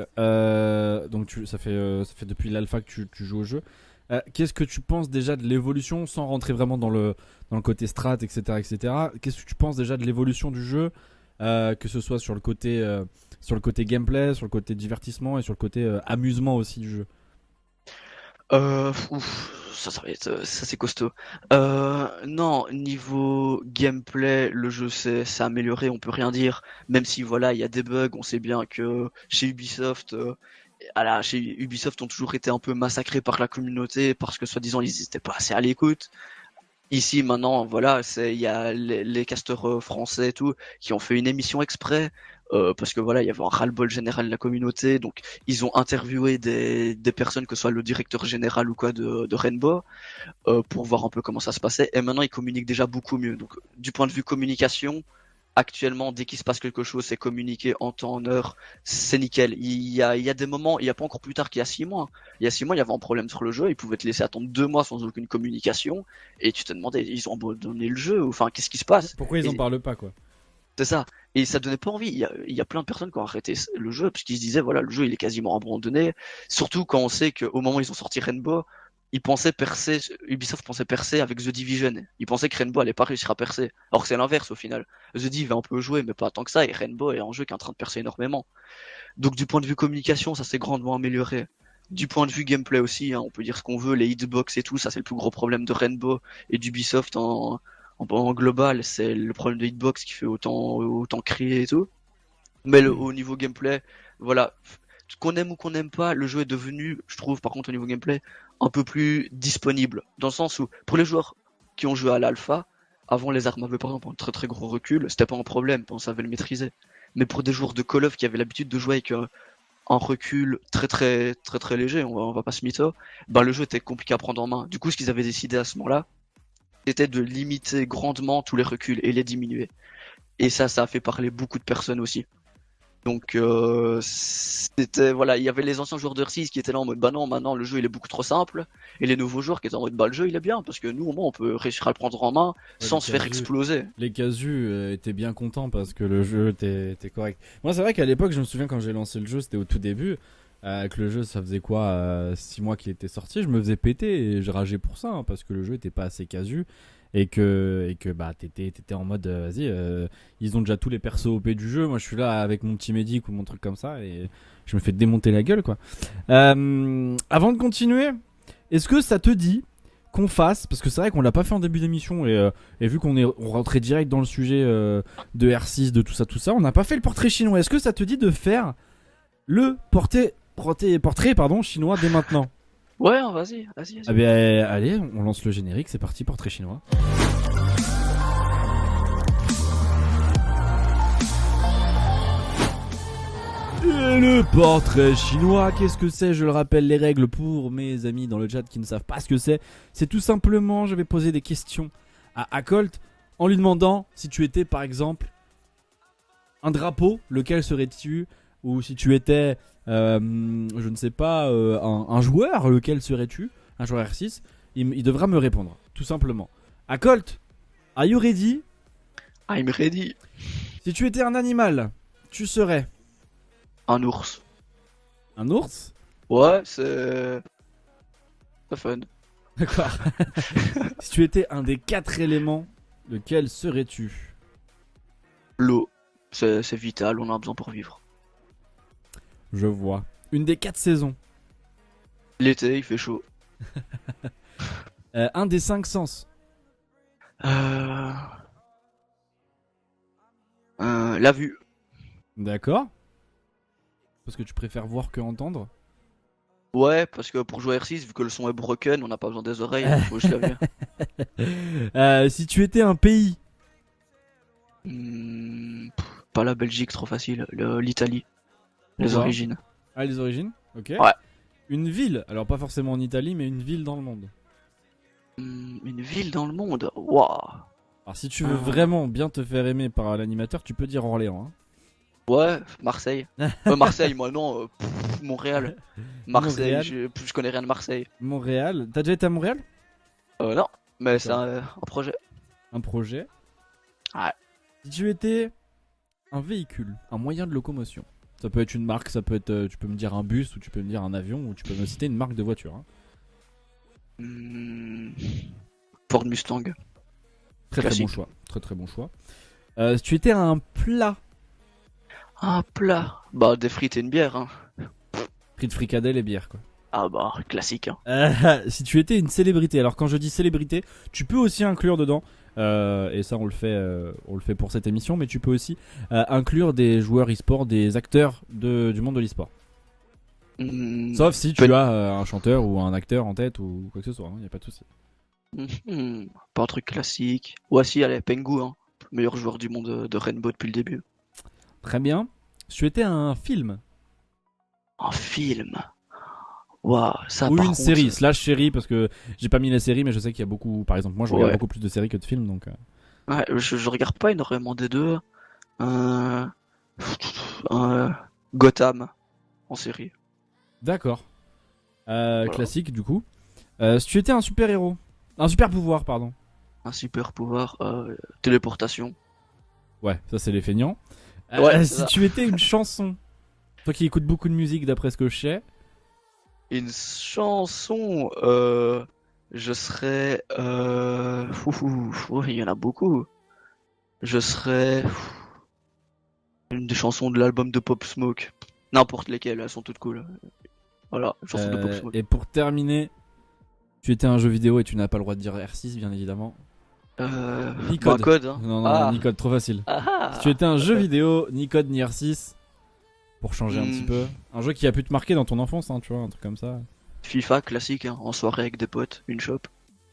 donc ça fait depuis l'alpha que tu joues au jeu. Qu'est-ce que tu penses déjà de l'évolution, sans rentrer vraiment dans le côté strat, etc., etc. Qu'est-ce que tu penses déjà de l'évolution du jeu, que ce soit sur le côté gameplay, sur le côté divertissement et sur le côté amusement aussi du jeu. Ça va être, ça c'est costaud. Non, niveau gameplay, le jeu s'est amélioré, on peut rien dire. Même si voilà, il y a des bugs, on sait bien que chez Ubisoft, chez Ubisoft ont toujours été un peu massacrés par la communauté parce que soi-disant ils étaient pas assez à l'écoute. Ici maintenant, voilà, il y a les casteurs français et tout qui ont fait une émission exprès parce que voilà, il y avait un ras-le-bol général de la communauté, donc ils ont interviewé des personnes, que ce soit le directeur général ou quoi de Rainbow, pour voir un peu comment ça se passait. Et maintenant, ils communiquent déjà beaucoup mieux. Donc, du point de vue communication, actuellement, dès qu'il se passe quelque chose, c'est communiqué en temps, en heure, c'est nickel. Il y a des moments, il n'y a pas encore plus tard qu'il y a 6 mois. Il y a 6 mois, il y avait un problème sur le jeu, ils pouvaient te laisser attendre 2 mois sans aucune communication, et tu te demandais, ils ont abandonné le jeu, enfin, qu'est-ce qui se passe? Pourquoi ils en parlent pas, quoi? C'est ça. Et ça donnait pas envie. Il y a plein de personnes qui ont arrêté le jeu parce qu'ils se disaient, voilà, le jeu il est quasiment abandonné. Surtout quand on sait qu'au moment où ils ont sorti Rainbow, ils pensaient percer, Ubisoft pensait percer avec The Division. Ils pensaient que Rainbow allait pas réussir à percer. Alors que c'est l'inverse au final. The Div est un peu joué, mais pas tant que ça, et Rainbow est un jeu qui est en train de percer énormément. Donc du point de vue communication, ça s'est grandement amélioré. Du point de vue gameplay aussi, hein, on peut dire ce qu'on veut, les hitbox et tout, ça c'est le plus gros problème de Rainbow et d'Ubisoft en global, c'est le problème de hitbox qui fait autant crier et tout. Mais au niveau gameplay, voilà, qu'on aime ou qu'on n'aime pas, le jeu est devenu, je trouve, par contre au niveau gameplay, un peu plus disponible. Dans le sens où, pour les joueurs qui ont joué à l'alpha, avant les armes avaient par exemple un très très gros recul, c'était pas un problème, on savait le maîtriser. Mais pour des joueurs de Call of qui avaient l'habitude de jouer avec un recul très très très très léger, on va pas se mytho, ben le jeu était compliqué à prendre en main. Du coup, ce qu'ils avaient décidé à ce moment-là, c'était de limiter grandement tous les reculs et les diminuer. Et ça a fait parler beaucoup de personnes aussi. Donc c'était voilà, il y avait les anciens joueurs de R6 qui étaient là en mode bah non, maintenant le jeu il est beaucoup trop simple, et les nouveaux joueurs qui étaient en mode bah le jeu il est bien parce que nous au moins on peut réussir à le prendre en main Ouais, sans se faire exploser. Les casus étaient bien contents parce que le jeu était correct. Moi, c'est vrai qu'à l'époque, je me souviens quand j'ai lancé le jeu, c'était au tout début. Que le jeu, ça faisait quoi 6 mois qu'il était sorti, je me faisais péter et je rageais pour ça, hein, parce que le jeu était pas assez casu et que bah t'étais en mode vas-y, ils ont déjà tous les persos OP du jeu, moi je suis là avec mon petit médic ou mon truc comme ça et je me fais démonter la gueule, quoi. Avant de continuer, est-ce que ça te dit qu'on fasse, parce que c'est vrai qu'on l'a pas fait en début d'émission et vu on rentrait direct dans le sujet de R6, de tout ça, on n'a pas fait le portrait chinois. Est-ce que ça te dit de faire le portrait chinois dès maintenant? Ouais, hein, vas-y. Ah ben allez, on lance le générique, c'est parti, portrait chinois. Et le portrait chinois, qu'est-ce que c'est? Je le rappelle, les règles pour mes amis dans le chat qui ne savent pas ce que c'est. C'est tout simplement, je vais poser des questions à Colt en lui demandant si tu étais par exemple un drapeau, lequel serais-tu? Ou si tu étais, je ne sais pas, un joueur, lequel serais-tu? Un joueur R6, il devra me répondre, tout simplement. À Colt, are you ready? I'm ready. Si tu étais un animal, tu serais Un ours. un ours? Ouais, c'est fun. D'accord. Si tu étais un des 4 éléments, lequel serais-tu? L'eau, c'est vital, on en a besoin pour vivre. Je vois. Une des 4 saisons. L'été, il fait chaud. Un des 5 sens. La vue. D'accord. parce que tu préfères voir que entendre. Ouais, parce que pour jouer à R6, vu que le son est broken, on n'a pas besoin des oreilles, faut juste la vue. Si tu étais un pays, Pas la Belgique, trop facile. L'Italie. Les Pourquoi origines. les origines, ok. Ouais. Une ville, alors pas forcément en Italie, mais une ville dans le monde. Une ville dans le monde. Waouh. Alors si tu veux vraiment bien te faire aimer par l'animateur, tu peux dire Orléans. Hein. Ouais, Marseille. Marseille, moi non. Montréal. Marseille, Montréal. je connais rien de Marseille. Montréal, t'as déjà été à Montréal? Non, mais c'est D'accord. un projet. Un projet. Ouais. Si tu étais un véhicule, un moyen de locomotion, ça peut être une marque, ça peut être, tu peux me dire un bus, ou tu peux me dire un avion, ou tu peux me citer une marque de voiture. Hein. Ford Mustang. Très Classique. bon choix. Très très bon choix. Si tu étais un plat, Un plat. Bah, des frites et une bière. Hein. frites, fricadelles et bière quoi. Ah bah, classique. Hein. Si tu étais une célébrité, alors quand je dis célébrité, tu peux aussi inclure dedans, et ça on le fait pour cette émission, mais tu peux aussi inclure des joueurs e-sport, des acteurs du monde de l'e-sport. Sauf si tu as un chanteur ou un acteur en tête ou quoi que ce soit, y a pas de souci. Pas un truc classique. Voici, allez, Pengu, hein. Meilleur joueur du monde de Rainbow depuis le début. Très bien. Si tu étais un film Un film. Waouh, ça ou par une contre, série, slash série, parce que j'ai pas mis les séries, mais je sais qu'il y a beaucoup. Par exemple, moi je regarde Ouais. beaucoup plus de séries que de films, donc. Ouais, je regarde pas énormément des deux. Euh... Gotham en série. D'accord. Classique du coup. Si tu étais un super héros, un super pouvoir, pardon. Un super pouvoir, téléportation. Ouais, ça c'est les feignants. Ouais, c'est Si ça. tu étais une chanson, toi qui écoutes beaucoup de musique d'après ce que je sais, Une chanson, je serais, il y en a beaucoup. Je serais une des chansons de l'album de Pop Smoke. N'importe lesquelles, elles sont toutes cool. Voilà, une chanson de Pop Smoke. et pour terminer, tu étais un jeu vidéo et tu n'as pas le droit de dire R6 bien évidemment. Ni Bah, code. code, hein. Non, Ah. ni code, trop facile. Ah ah. Si tu étais un jeu vidéo, ni code ni R6, pour changer un petit peu. Un jeu qui a pu te marquer dans ton enfance, hein, tu vois, un truc comme ça. FIFA classique, hein, en soirée avec des potes, une shop,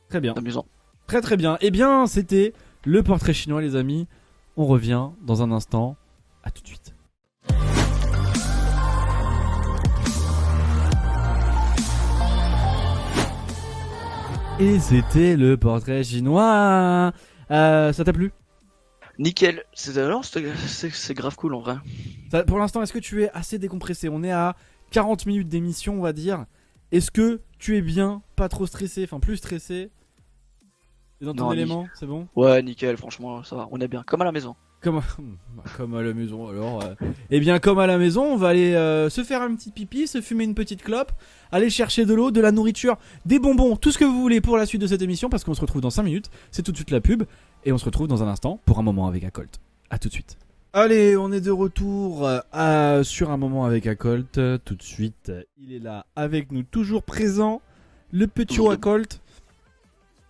Très bien. amusant. Très très bien. Eh bien, c'était le portrait chinois, les amis. On revient dans un instant. À tout de suite. Et c'était le portrait chinois. Ça t'a plu? Nickel, c'est grave cool en vrai. Pour l'instant, est-ce que tu es assez décompressé? On est à 40 minutes d'émission, on va dire. Est-ce que tu es bien, pas trop stressé, enfin plus stressé? T'es dans ton Non, élément, c'est bon? Ouais, nickel, franchement, ça va, on est bien, comme à la maison. Comme à la maison alors. Eh bien comme à la maison, on va aller se faire un petit pipi, se fumer une petite clope, aller chercher de l'eau, de la nourriture, des bonbons, tout ce que vous voulez pour la suite de cette émission parce qu'on se retrouve dans 5 minutes, c'est tout de suite la pub et on se retrouve dans un instant pour un moment avec Acolt. A tout de suite. Allez, on est de retour sur un moment avec Acolt. Tout de suite, il est là avec nous, toujours présent, le petit Acolt.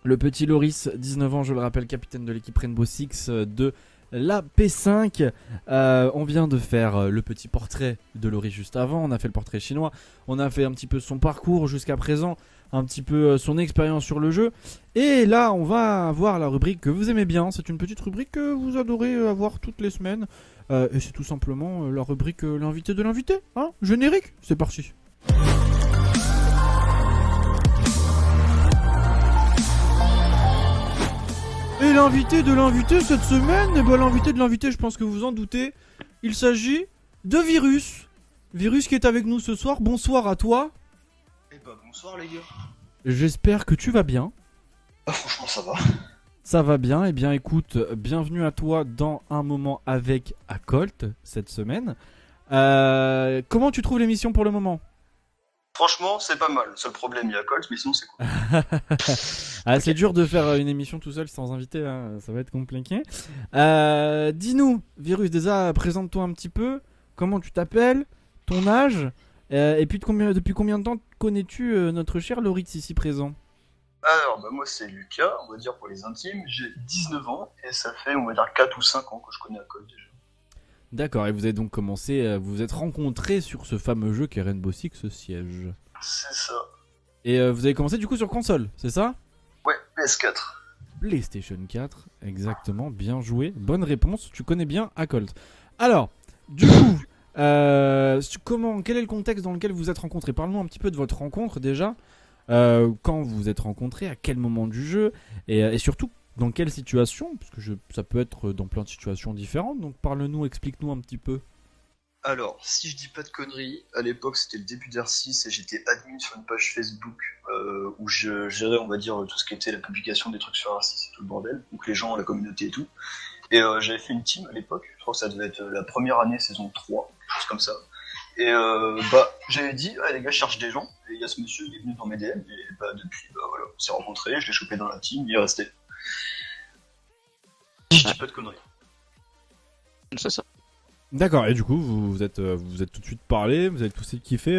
Le petit Loris, 19 ans, je le rappelle, capitaine de l'équipe Rainbow Six de la P5. On vient de faire le petit portrait de Loris juste avant. On a fait le portrait chinois. On a fait un petit peu son parcours jusqu'à présent, un petit peu son expérience sur le jeu. Et là, on va avoir la rubrique que vous aimez bien. C'est une petite rubrique que vous adorez avoir toutes les semaines. Et c'est tout simplement la rubrique l'invité de l'invité. Hein, générique, c'est parti. Et l'invité de l'invité cette semaine, eh ben, l'invité de l'invité, je pense que vous en doutez, il s'agit de Virus. Virus qui est avec nous ce soir, bonsoir à toi. Eh bah bonsoir les gars. J'espère que tu vas bien. Ah franchement ça va. Ça va bien, eh bien écoute, bienvenue à toi dans un moment avec Acolt cette semaine. Comment tu trouves l'émission pour le moment? Franchement c'est pas mal. Seul problème il y a Colt mais sinon c'est cool. Ah, c'est dur de faire une émission tout seul sans invité, hein. Ça va être compliqué. Dis-nous, Virus, déjà présente-toi un petit peu. Comment tu t'appelles, ton âge, et puis depuis combien de temps connais-tu notre cher Loris ici présent? Alors bah moi c'est Lucas, on va dire pour les intimes, j'ai 19 ans et ça fait on va dire 4 ou 5 ans que je connais Colt déjà. D'accord, et vous avez donc commencé, vous vous êtes rencontrés sur ce fameux jeu qui est Rainbow Six Siege. C'est ça. Et vous avez commencé du coup sur console, c'est ça? Ouais, PS4. PlayStation 4, exactement, bien joué, bonne réponse, tu connais bien Acolt. Alors, du coup, quel est le contexte dans lequel vous vous êtes rencontrés? Parle-nous un petit peu de votre rencontre déjà, quand vous vous êtes rencontrés, à quel moment du jeu, et surtout, dans quelle situation, parce que ça peut être dans plein de situations différentes, donc parle-nous, explique-nous un petit peu. Alors, si je dis pas de conneries, à l'époque c'était le début d'R6 et j'étais admin sur une page Facebook où je gérais, on va dire, tout ce qui était la publication des trucs sur R6 et tout le bordel, donc les gens, la communauté et tout. Et j'avais fait une team à l'époque, je crois que ça devait être la première année, saison 3, quelque chose comme ça. Et j'avais dit, ah, les gars, je cherche des gens, et il y a ce monsieur, il est venu dans mes DM, et depuis, voilà, on s'est rencontrés, je l'ai chopé dans la team, il est resté. Si je dis pas de conneries. C'est ça. D'accord, et du coup, vous vous êtes tout de suite parlé, vous avez tous kiffé,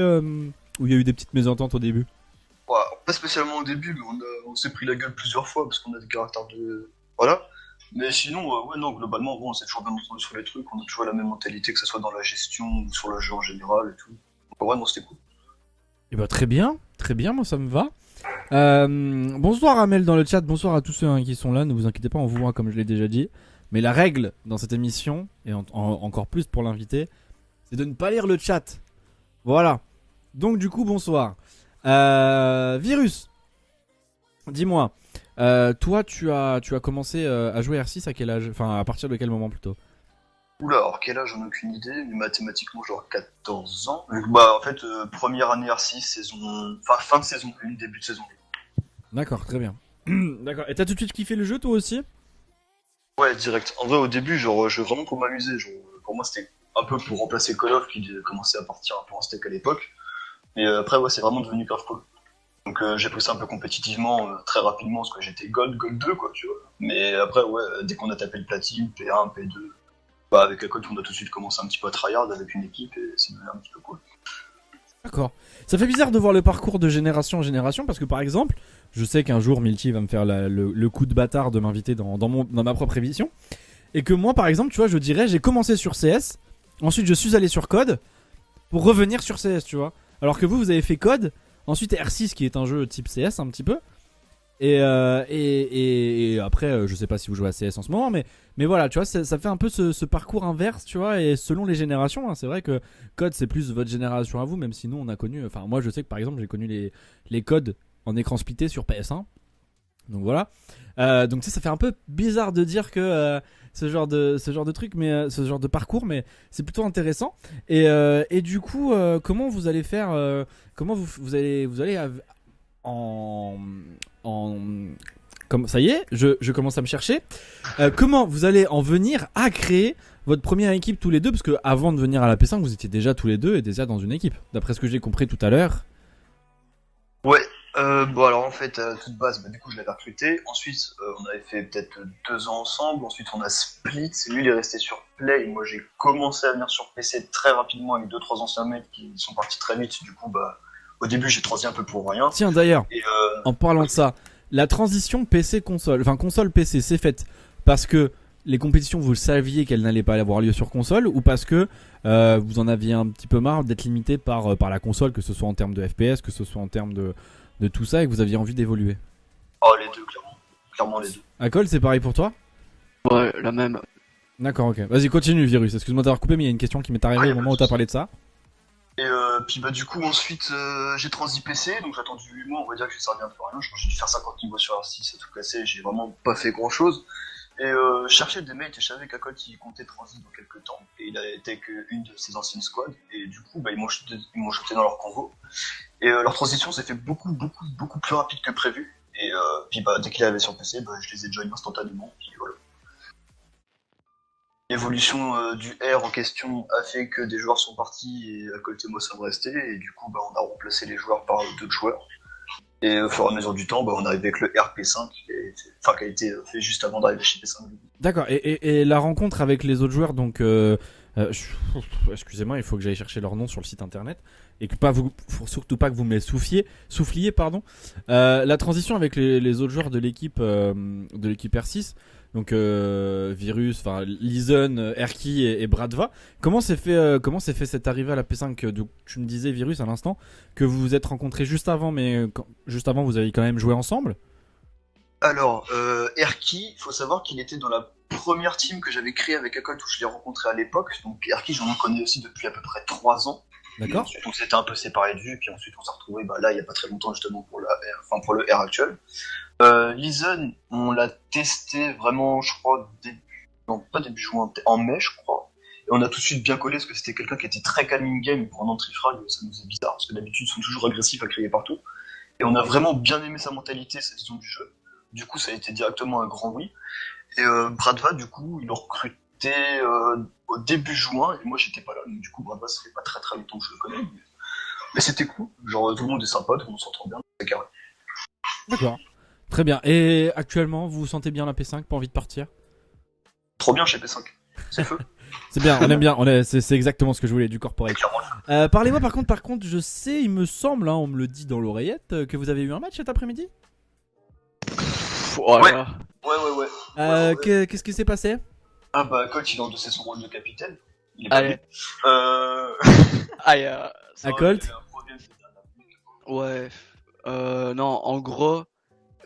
ou il y a eu des petites mésententes au début? Ouais, pas spécialement au début, mais on s'est pris la gueule plusieurs fois parce qu'on a des caractères de. Voilà. Mais sinon, ouais, non, globalement, bon, on s'est toujours bien entendu sur les trucs, on a toujours la même mentalité, que ce soit dans la gestion ou sur le jeu en général et tout. Donc, ouais, non, c'était cool. Eh bah très bien, moi ça me va. Bonsoir Amel dans le chat, bonsoir à tous ceux qui sont là, ne vous inquiétez pas, on vous voit comme je l'ai déjà dit. Mais la règle dans cette émission, et encore plus pour l'invité, c'est de ne pas lire le chat. Voilà. Donc du coup, bonsoir. Virus, dis-moi, toi tu as commencé à jouer R6 à quel âge? Enfin, à partir de quel moment plutôt? Oula, alors quel âge, j'en ai aucune idée, mais mathématiquement, genre 14 ans. Donc, bah, en fait, première année R6, fin de saison 1, début de saison 2. D'accord, très bien. D'accord, et t'as tout de suite kiffé le jeu toi aussi? Ouais, direct. En vrai, au début, genre, je vraiment pour m'amuser. Genre, pour moi, c'était un peu pour remplacer Call of qui commençait à partir un peu en steak à l'époque. Mais après, ouais, c'est vraiment devenu grave cool. Donc, j'ai pris ça un peu compétitivement, très rapidement, parce que j'étais Gold 2, quoi, tu vois. Mais après, ouais, dès qu'on a tapé le platine, P1, P2, bah, avec la cote, on a tout de suite commencé un petit peu à tryhard avec une équipe et c'est devenu un petit peu cool. D'accord. Ça fait bizarre de voir le parcours de génération en génération parce que par exemple, je sais qu'un jour Milty va me faire le coup de bâtard de m'inviter dans ma propre émission. Et que moi par exemple, tu vois, je dirais j'ai commencé sur CS, ensuite je suis allé sur Code pour revenir sur CS, tu vois. Alors que vous avez fait Code, ensuite R6 qui est un jeu type CS un petit peu. Et après, je sais pas si vous jouez à CS en ce moment, mais voilà, tu vois, ça fait un peu ce parcours inverse, tu vois, et selon les générations, hein, c'est vrai que Code c'est plus votre génération à vous, même si nous on a connu, enfin moi je sais que par exemple j'ai connu les codes en écran splitté sur PS1, donc voilà, donc tu sais, ça fait un peu bizarre de dire que ce genre de truc, mais ce genre de parcours, mais c'est plutôt intéressant, et du coup, comment vous allez faire, comment vous allez comme ça y est, je commence à me chercher. Comment vous allez en venir à créer votre première équipe tous les deux? Parce que avant de venir à la P5, vous étiez déjà tous les deux et déjà dans une équipe. D'après ce que j'ai compris tout à l'heure. Ouais, bon alors en fait, à toute base, bah, du coup je l'avais recruté. Ensuite, on avait fait peut-être 2 ans ensemble. Ensuite, on a split. Lui, il est resté sur Play. Moi, j'ai commencé à venir sur PC très rapidement avec 2-3 anciens mecs qui sont partis très vite. Du coup, bah, au début, j'ai transité un peu pour rien. Tiens, d'ailleurs, Et en parlant de ça, la transition PC-console, enfin console-PC, c'est faite parce que les compétitions, vous le saviez qu'elles n'allaient pas avoir lieu sur console, ou parce que vous en aviez un petit peu marre d'être limité par la console, que ce soit en termes de FPS, que ce soit en termes de tout ça, et que vous aviez envie d'évoluer? oh, les deux, clairement. Clairement, les deux. Acol, c'est pareil pour toi? Ouais, la même. D'accord, ok. Vas-y, continue, Virus. Excuse-moi d'avoir coupé, mais il y a une question qui m'est arrivée au moment où t'as parlé de ça. Et puis bah du coup ensuite j'ai transi PC, donc j'ai attendu 8 mois, on va dire que j'ai servi un peu à rien, j'ai dû faire 50 niveaux sur R6 à tout casser, j'ai vraiment pas fait grand chose. Et je cherchais des mates et je savais qu'Akot il comptait transi dans quelques temps, et il a été qu'une de ses anciennes squads, et du coup bah, ils m'ont jeté dans leur convo. Et leur transition s'est fait beaucoup plus rapide que prévu, et puis bah dès qu'il avait sur PC, bah, je les ai joinés instantanément, puis voilà. L'évolution du R en question a fait que des joueurs sont partis et Acolt et moi sommes restés, et du coup bah, on a remplacé les joueurs par d'autres joueurs. Et au fur et à mesure du temps, bah, on arrive avec le RP5 qui a été fait juste avant d'arriver chez P5. D'accord, et la rencontre avec les autres joueurs, donc excusez-moi, il faut que j'aille chercher leur nom sur le site internet, et que faut surtout pas que vous me les souffliez, pardon. La transition avec les autres joueurs de l'équipe R6, Donc Virus, enfin Leeson, Erki et Bradva. Comment s'est fait cette arrivée à la P5? Donc tu me disais Virus à l'instant que vous vous êtes rencontrés juste avant, mais juste avant vous avez quand même joué ensemble. Alors, Erki, il faut savoir qu'il était dans la première team que j'avais créée avec Acolt où je l'ai rencontré à l'époque. Donc Erki, j'en connais aussi depuis à peu près 3 ans. D'accord. Ensuite, on s'était un peu séparés de vue, puis ensuite on s'est retrouvés là, il n'y a pas très longtemps justement pour pour le R actuel. Leeson, on l'a testé vraiment, je crois, non, pas début juin, en mai, je crois. Et on a tout de suite bien collé parce que c'était quelqu'un qui était très calme in-game. Pour un entrée-frag, ça nous faisait bizarre parce que d'habitude, ils sont toujours agressifs à crier partout. Et on a vraiment bien aimé sa mentalité, sa vision du jeu. Du coup, ça a été directement un grand oui. Et Bradva, du coup, ils l'ont recruté au début juin, et moi j'étais pas là. Donc, du coup, Bradva, ça fait pas très très longtemps que je le connais. Mais c'était cool. Genre, tout le monde est sympa, tout le monde s'entend bien, c'est carré. D'accord. Très bien. Et actuellement, vous vous sentez bien la P5, pas envie de partir? Trop bien chez P5. C'est feu. C'est bien, on aime bien, c'est exactement ce que je voulais, du corporate. Parlez-moi par contre, je sais, il me semble, hein, on me le dit dans l'oreillette, que vous avez eu un match cet après-midi. Oh là là. Ouais. Qu'est-ce qui s'est passé? Ah bah, Colt, il a endossé son rôle de capitaine. Il est pas Allez. Aïe. À Colt. Ouais. Non, en gros,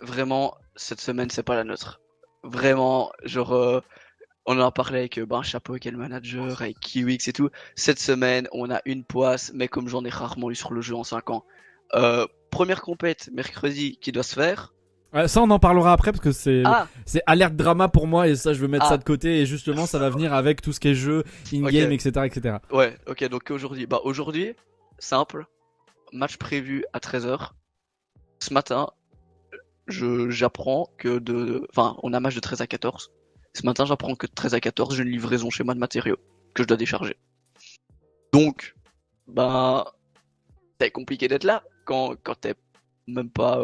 vraiment, cette semaine, c'est pas la nôtre. Vraiment, genre, on en a parlé avec Chapeau, qui est le manager, avec Kiwix et tout. Cette semaine, on a une poisse, mais comme j'en ai rarement eu sur le jeu en 5 ans. Première compète, mercredi, qui doit se faire. Ça on en parlera après parce que c'est alerte drama pour moi et ça je veux mettre ça de côté et justement ça va venir avec tout ce qui est jeu, in-game, etc. Ouais, ok, donc aujourd'hui, simple, match prévu à 13h. Ce matin, j'apprends que on a match de 13 à 14. Ce matin, j'apprends que de 13 à 14, j'ai une livraison chez moi de matériaux que je dois décharger. Donc, c'est compliqué d'être là quand t'es même pas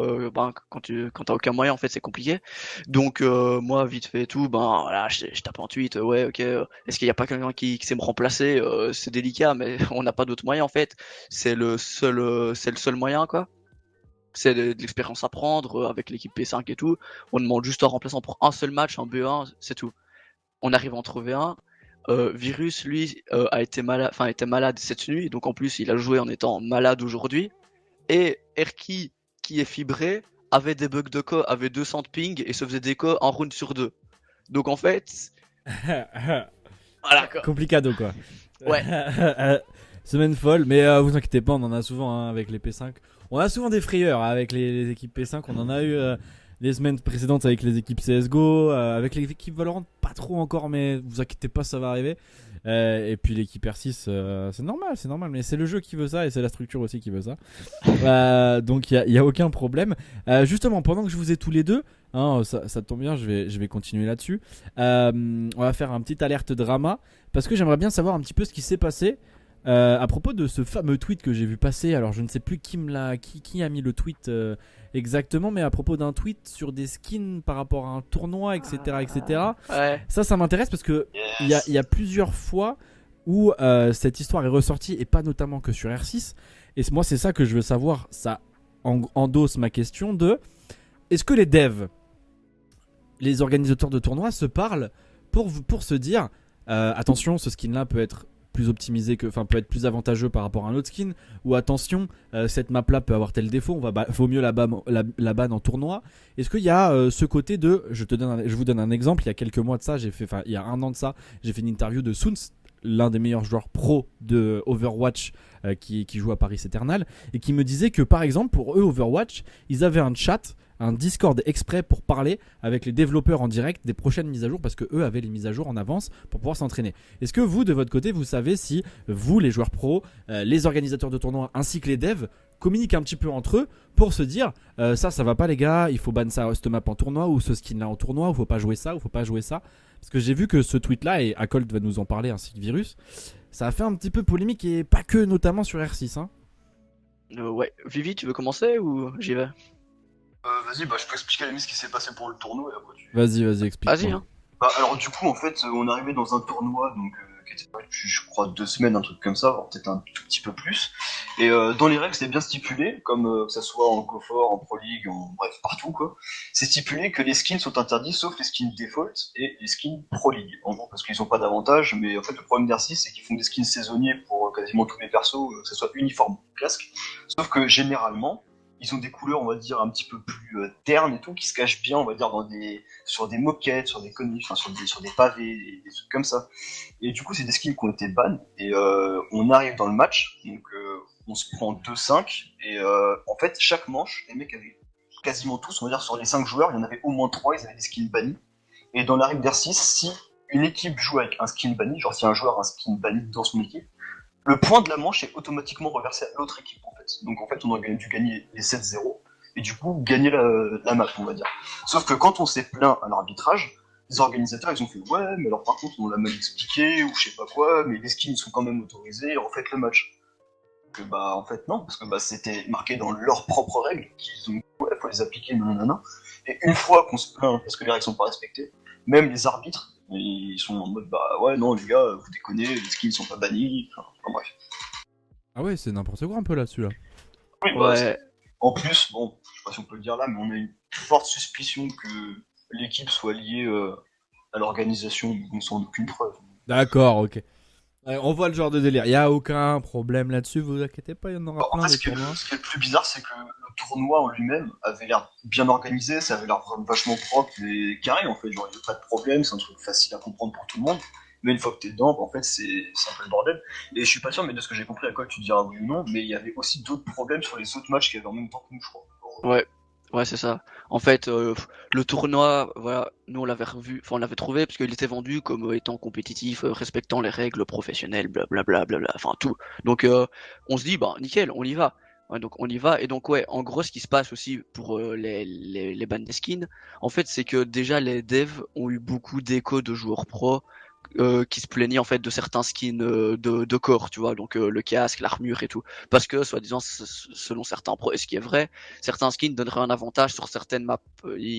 quand t'as aucun moyen en fait c'est compliqué. Donc moi vite fait et tout voilà, je tape en tweet, ouais ok, est-ce qu'il y a pas quelqu'un qui sait me remplacer, c'est délicat mais on n'a pas d'autre moyen en fait, c'est le seul moyen quoi, c'est de l'expérience à prendre avec l'équipe P5 et tout. On demande juste un remplaçant pour un seul match, un B1, c'est tout. On arrive à en trouver un. Virus lui était malade cette nuit, donc en plus il a joué en étant malade aujourd'hui. Et Erki, qui est fibré, avait des bugs de co, avait 200 de ping et se faisait des co en round sur 2. Donc en fait, voilà quoi. Complicado quoi. Ouais. Semaine folle, mais vous inquiétez pas, on en a souvent hein, avec les P5. On a souvent des frayeurs avec les équipes P5. On en a eu les semaines précédentes avec les équipes CSGO, avec les équipes Valorant, pas trop encore, mais vous inquiétez pas, ça va arriver. Et puis l'équipe R6, c'est normal, mais c'est le jeu qui veut ça et c'est la structure aussi qui veut ça. Donc il y a aucun problème. Justement, pendant que je vous ai tous les deux, hein, ça tombe bien, je vais continuer là-dessus. On va faire un petit alerte drama parce que j'aimerais bien savoir un petit peu ce qui s'est passé. À propos de ce fameux tweet que j'ai vu passer, alors je ne sais plus qui a mis le tweet exactement, mais à propos d'un tweet sur des skins par rapport à un tournoi, etc. Ouais. Ça m'intéresse parce que il y a plusieurs fois où cette histoire est ressortie et pas notamment que sur R6. Et moi c'est ça que je veux savoir, ça endosse ma question de est-ce que les devs, les organisateurs de tournois se parlent pour se dire attention, ce skin là peut être plus optimisé peut être plus avantageux par rapport à un autre skin, ou attention cette map là peut avoir tel défaut, vaut mieux la ban en tournoi. Est-ce qu'il y a ce côté de je vous donne un exemple, il y a quelques mois de ça, il y a 1 an de ça, j'ai fait une interview de Soons, l'un des meilleurs joueurs pro de Overwatch qui joue à Paris Eternal, et qui me disait que par exemple pour eux Overwatch, ils avaient un chat, un Discord exprès pour parler avec les développeurs en direct des prochaines mises à jour parce que eux avaient les mises à jour en avance pour pouvoir s'entraîner. Est-ce que vous de votre côté vous savez si vous les joueurs pros, les organisateurs de tournois ainsi que les devs communiquent un petit peu entre eux pour se dire ça va pas les gars, il faut ban ça cette map en tournoi ou ce skin là en tournoi, ou faut pas jouer ça ou faut pas jouer ça, parce que j'ai vu que ce tweet là, et Acolt va nous en parler ainsi que Virus, ça a fait un petit peu polémique et pas que notamment sur R6 hein. Ouais, Vivi, tu veux commencer ou j'y vais? Vas-y, je peux expliquer à la mise ce qui s'est passé pour le tournoi et après Vas-y, explique. Vas-y hein. Alors du coup en fait on est arrivé dans un tournoi donc qui était paru depuis, je crois, 2 semaines, un truc comme ça, voire peut-être un tout petit peu plus. Et dans les règles, c'est bien stipulé, comme que ça soit en Go4, en Pro League, bref, partout, quoi. C'est stipulé que les skins sont interdits, sauf les skins default et les skins Pro League. En gros, parce qu'ils n'ont pas d'avantage, mais en fait, le problème d'R6, c'est qu'ils font des skins saisonniers pour quasiment tous les persos, que ce soit uniforme, casque. Sauf que généralement, ils ont des couleurs, on va dire, un petit peu plus ternes et tout, qui se cachent bien, on va dire, sur des moquettes, sur des conifs, enfin, sur des pavés, des trucs comme ça. Et du coup, c'est des skins qui ont été ban, et on arrive dans le match, donc on se prend 2-5, et en fait, chaque manche, les mecs avaient quasiment tous, on va dire, sur les 5 joueurs, il y en avait au moins 3, ils avaient des skins bannis. Et dans la règle d'R6, si une équipe joue avec un skin banni, genre si un joueur a un skin banni dans son équipe, le point de la manche est automatiquement reversé à l'autre équipe en fait. Donc en fait on aurait dû gagner les 7-0 et du coup gagner la map on va dire. Sauf que quand on s'est plaint à l'arbitrage, les organisateurs ils ont fait ouais mais alors par contre on l'a mal expliqué ou je sais pas quoi, mais les skins sont quand même autorisés, refaites le match. Que bah en fait non, parce que bah c'était marqué dans leurs propres règles, qu'ils ont ouais faut les appliquer nanana. Et une fois qu'on se plaint parce que les règles sont pas respectées, même les arbitres ils sont en mode bah ouais non les gars vous déconnez, les skins sont pas bannis, enfin bref. Ah ouais, c'est n'importe quoi un peu là-dessus là. Oui, bah, Ouais. en plus, bon, je sais pas si on peut le dire là, mais on a une forte suspicion que l'équipe soit liée à l'organisation, donc sans aucune preuve. D'accord, ok. Ouais, on voit le genre de délire. Il y a aucun problème là-dessus, vous inquiétez pas, il y en aura En plein fait, des ce qui tournois. est le plus bizarre, c'est que le tournoi en lui-même avait l'air bien organisé, ça avait l'air vachement propre et carré en fait. Genre, il n'y a pas de problème, c'est un truc facile à comprendre pour tout le monde. Mais une fois que t'es dedans, bah, en fait, c'est un peu le bordel. Et je suis pas sûr, mais de ce que j'ai compris, à quoi tu diras oui ou non, mais il y avait aussi d'autres problèmes sur les autres matchs qui avaient en même temps que nous, je crois. Ouais, ouais, c'est ça. En fait, le tournoi, voilà, nous on l'avait revu, enfin on l'avait trouvé parce qu'il était vendu comme étant compétitif, respectant les règles professionnelles, blablabla, enfin tout. Donc on se dit, bah nickel, on y va. Ouais, donc on y va et donc ouais, en gros ce qui se passe aussi pour les bans des skins, en fait c'est que déjà les devs ont eu beaucoup d'échos de joueurs pro qui se plaignaient en fait de certains skins de corps, tu vois, donc le casque, l'armure et tout, parce que soi-disant selon certains pros, et ce qui est vrai, certains skins donneraient un avantage sur certaines maps.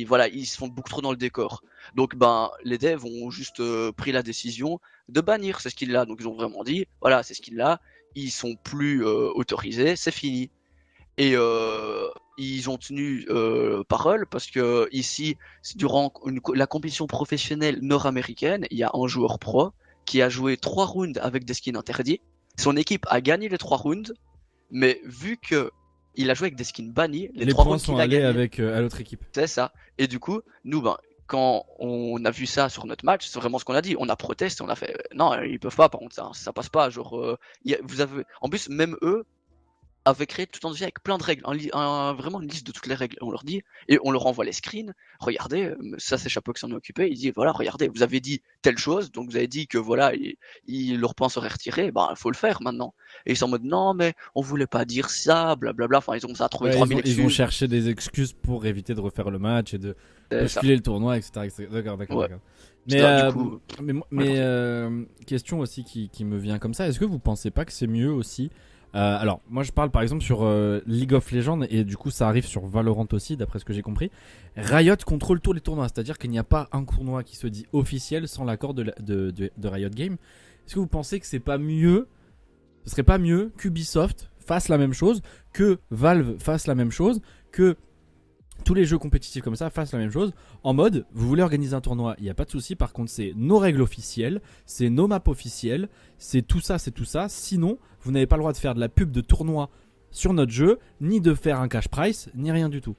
Voilà, ils se font beaucoup trop dans le décor. Donc ben les devs ont juste pris la décision de bannir ces skins-là. Donc ils ont vraiment dit, voilà, ces skins-là, ils sont plus autorisés, c'est fini. Et ils ont tenu parole parce que ici, durant la compétition professionnelle nord-américaine, il y a un joueur pro qui a joué 3 rounds avec des skins interdits. Son équipe a gagné les 3 rounds, mais vu que il a joué avec des skins bannis, les Les 3 points rounds sont qu'il a allés gagnés, avec à l'autre équipe. c'est ça. Et du coup, nous, ben, quand on a vu ça sur notre match, c'est vraiment ce qu'on a dit. On a protesté, on a fait non, ils peuvent pas, par contre, ça passe pas. Genre, vous avez, en plus, même eux avaient créé tout un dossier avec plein de règles, vraiment une liste de toutes les règles. On leur dit, et on leur envoie les screens. Regardez, ça c'est Chapeau qui s'en est occupé. Il dit voilà, regardez, vous avez dit telle chose, donc vous avez dit que voilà, leur point serait retiré, ben il faut le faire maintenant. Et ils sont en mode non, mais on voulait pas dire ça, blablabla. Enfin, ils ont ça à trouver Ouais, 3000 ils ont excuses. cherché des excuses pour éviter de refaire le match et de C'est ça. bousculer le tournoi, etc. etc. D'accord, d'accord, Ouais. d'accord. C'est ça, du coup, Question aussi qui me vient comme ça, est-ce que vous pensez pas que c'est mieux aussi alors, moi je parle par exemple sur League of Legends et du coup ça arrive sur Valorant aussi, d'après ce que j'ai compris. Riot contrôle tous les tournois, c'est-à-dire qu'il n'y a pas un tournoi qui se dit officiel sans l'accord de Riot Games. Est-ce que vous pensez que c'est pas mieux, ce serait pas mieux qu'Ubisoft fasse la même chose, que Valve fasse la même chose, que tous les jeux compétitifs comme ça fassent la même chose, en mode vous voulez organiser un tournoi, il n'y a pas de souci, par contre c'est nos règles officielles, c'est nos maps officielles, c'est tout ça, sinon vous n'avez pas le droit de faire de la pub de tournoi sur notre jeu, ni de faire un cash price, ni rien du tout.